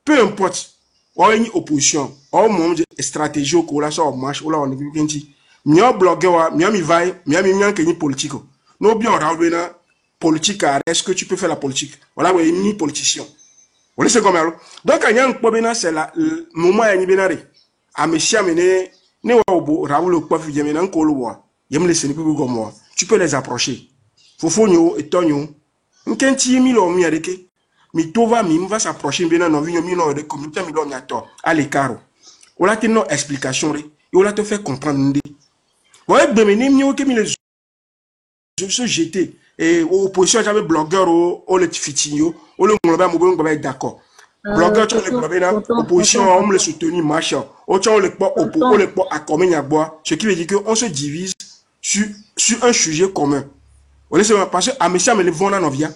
peu importe. Ou une opposition, ou mon stratégie au cours là ça marche ou là on est bien dit. Mia blogueur, mia mi vai, mia que ni politique. Non bien on politique. Est-ce que tu peux faire la politique? Voilà oui ni politicien. Vous laissez comme alors. Donc il y a un problème c'est là le moment y a ni benare. A monsieur amener ne wa obo Raoul le coiffe y amener ko lo wa. Yem laisser ni plus comme moi. Tu peux les approcher. Fofonyo et tonyo. Nkenti mi lo mi adeke. Mi tova mi va s'approcher bien non vi mi non de communauté mi do mi ato à l'écart. On a une explication et on a te fait comprendre. Ouais ben mi o que mi les se jeter et opposition j'avais blogueur o le fitinho o le ngloba mo bon ba d'accord. Blogueur tu le problème opposition on me le soutenir marche. O tu on le pas on le pas à commun bois, ce qui veut dire que on se divise sur un sujet commun. On laisse parce que à monsieur me le vont dans novia.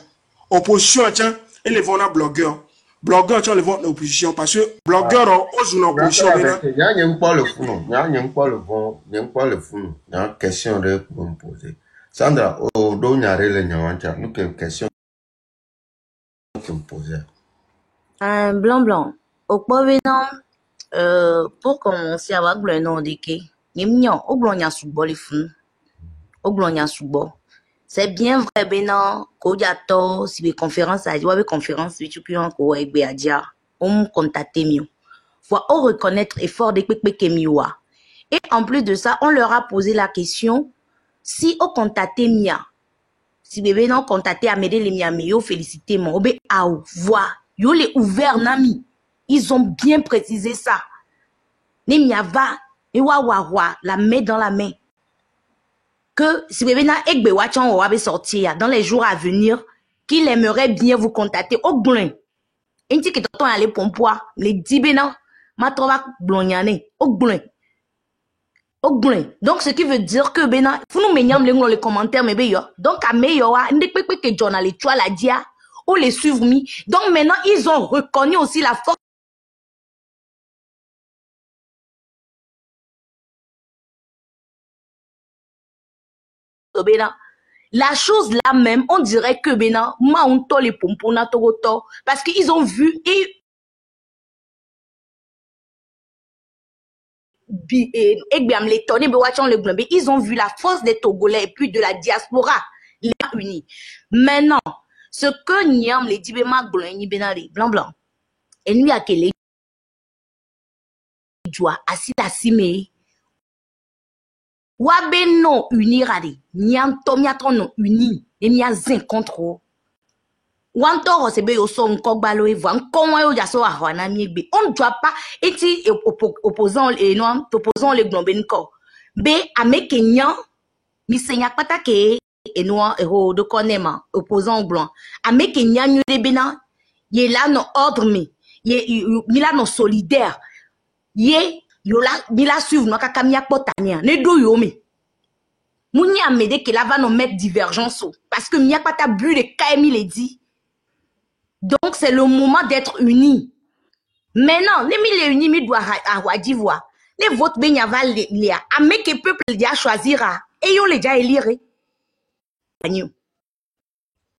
Opposition tiens et les vont à blogueur. Blogueur, tu as les vont à l'opposition parce que blogueur, on une opposition. Il y a un pas le fond, il y a un pas le fond, il y a un pas le fond. Il y a une question pour me poser. Sandra, au dos, il y a une question que me poser. Blanc. Au provenant, pour commencer avec le nom de qui, il y a au blanc, il y a sous bol, au blanc, il y a sous bol. C'est bien vrai, Bénin, qu'on y a tort, si les conférences, il y a des conférences, tu peux encore dire, on contacte mieux. Faut reconnaître effort de mieux. Et en plus de ça, on leur a posé la question, si on contacte Mia, si bébé non contacté à m'aider les Mia, mais yo félicité mon, obé à voir, yo les ouvert nami, ils ont bien précisé ça. Les Mia va, et wa, la main dans la main. Que si bébé na ekbe wachan ou abe sortir dans les jours à venir, qu'il aimerait bien vous contacter au blin. Inti que tonton allait pompoa, les dibé non, Matrova blonyane, donc ce qui veut dire que bena, faut nous mettre les commentaires mais yo. Donc à meilleur, ne peut pas que journal tu as la dia ou les suivre mi. Donc maintenant ils ont reconnu aussi la force de bena. La chose là même, on dirait que bena, ma on to les pompona togoto parce qu'ils ont vu et ils ont vu la force des Togolais et puis de la diaspora les unis. Maintenant, ce que Niam les dit blanc et nous a que les joie assis à simé wabe non unir à des Niam tomiatron non uni et Nia zin contre Wantoro sebe yo son kogbalo et voit comment yo jaso a wana miegbe. On ne doit pas être opposant les noirs, opposant les glombenko. B ame Kenyan mi senya pata ke et noir de konema opposant au blanc. Ame Kenyan de bena ye là no ordre mi là no solidaire. Ye yo la mi la suivre no kakamia potania ne do yo me. Mouni amede que là va no mettre divergence parce que mi a pata bu de KMI les dit. Donc, c'est le moment d'être unis. Maintenant, les mille unis, mi doit avoir d'Ivoire. Les votes benyava léa. Ame que peuple dia choisira. Et yon les déjà élire.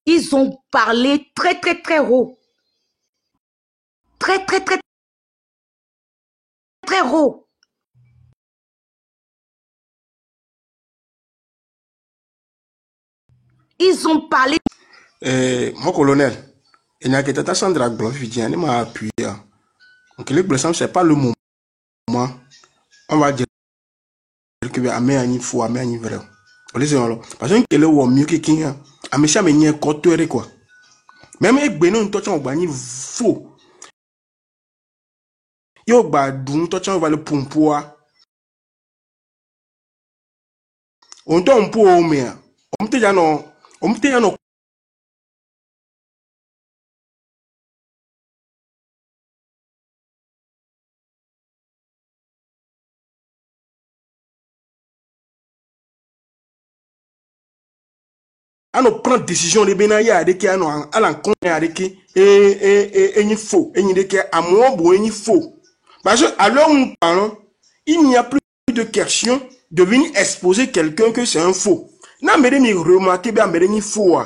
Ils ont parlé très, très, très haut. Très, très, très, très haut. Ils ont parlé. Mon colonel. Il n'y a que Tata Sandra Glofidien, il m'a appuyé. Donc, le blessant, c'est pas le moment. On va dire que Amé a ni fou, Amé a ni vrai. Parce que le ou mieux que quelqu'un, Amé ça me n'y est côté quoi. Même avec Benon, toi tu as gagné faux. Yo ba dun, toi tu as le pompoa. On t'en pour au mais. On te dit non. On prend décision de benaya avec qui on a l'encontre avec qui et ni faux et ni de qui à moi bon ni faux parce que alors nous parlons il n'y a plus de question de venir exposer quelqu'un que c'est un faux n'a mais ni remarquer bien mais ni faux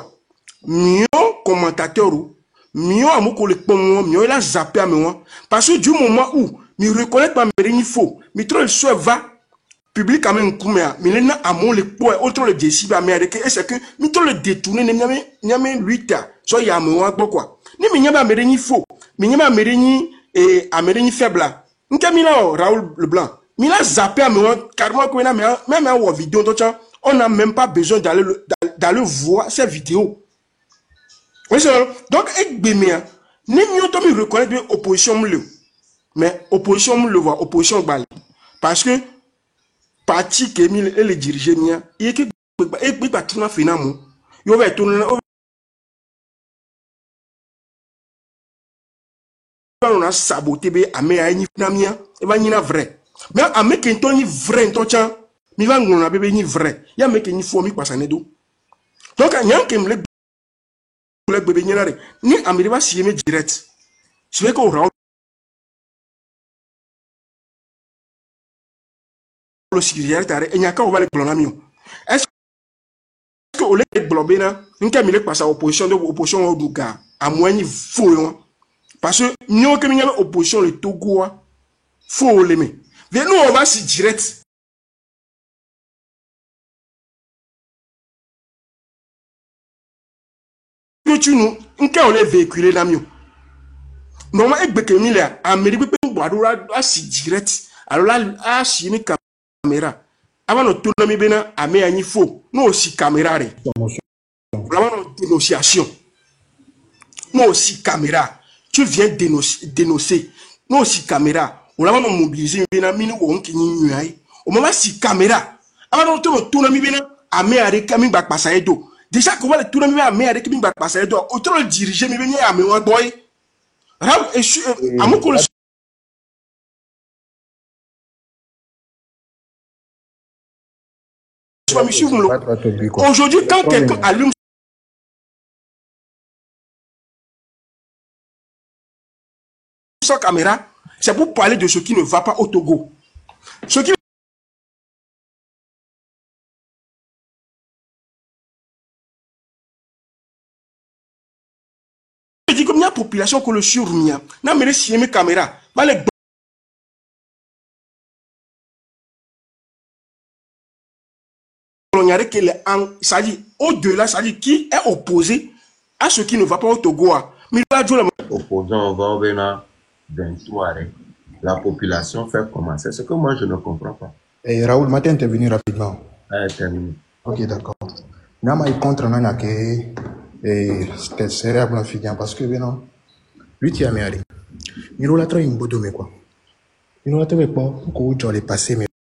mieux commentateur ou mieux à mon collègue pour moi mieux il a zappé à moi parce que du moment où me reconnaître pas mais ni faux mais trop le soit va public quand même combien mais là à mon le poids autre le décide à mais c'est que mais tout le détourner n'y 8 so ya moi quoi ni mais n'y a pas ni faux mais n'y a pas ni et amérini faible là n'qu'ami là Raoul Leblanc mais là zappé à moi carrément qu'on a même en vidéo on n'a même pas besoin d'aller voir ces vidéos oui donc avec bémia ni mieux to me reconnaître bien opposition le mais opposition le voit opposition bal parce que parti que Emile et les dirigeants il est que et pas tout finalement il va tourner on a saboté be ame a ni namia e va ni na vrai mais ame que ton ni vrai ton chan mi va ngona bebe ni vrai ya me que ni fo mi pasane do donc nyam que me le bebe ni nare ni ame va si me direct je vais qu'on le sécurité et n'y a qu'à ouvrir le blonamio est-ce que au lieu de blobena nous qu'à me passer opposition de opposition au douga à moins ni faux parce que nous que nous avons opposition le Togo faut l'aimer mais nous on va si direct que tu nous quand on est véhiculé dans mieux normalement avec Bekemile Amérique peut boire si direct alors là à si une caméra avant notre tournoi bena amé ani faux nous aussi caméra vraiment notre dénonciation nous aussi caméra tu viens dénoncer nous aussi caméra on va nous mobiliser bena minu on qui ni ai on va si caméra avant notre tournoi bena amé avec kami bak passer do déjà qu'on va le tournoi bena amé avec kami bak passer do autant le diriger mais bena amé boy rab et à mon famille, suivez-moi. Aujourd'hui, quand quelqu'un allume sa caméra, c'est pour parler de ce qui ne va pas au Togo. Ce qui dit comme il y a une population que le surmia, n'a pas si mes caméras, c'est-à-dire au-delà, c'est-à-dire qui est opposé à ce qui ne va pas au Togo. Opposant au Vabena, la population fait comment? C'est ce que moi je ne comprends pas. Et Raoul, matin intervenu rapidement. Terminé. Ok, d'accord. Nama est contre Nana que c'était cérébral en parce que non, lui tu as mis à lui. Il nous l'a trahi une bonne quoi. Il nous l'a trahi pas pour que tu les passer mais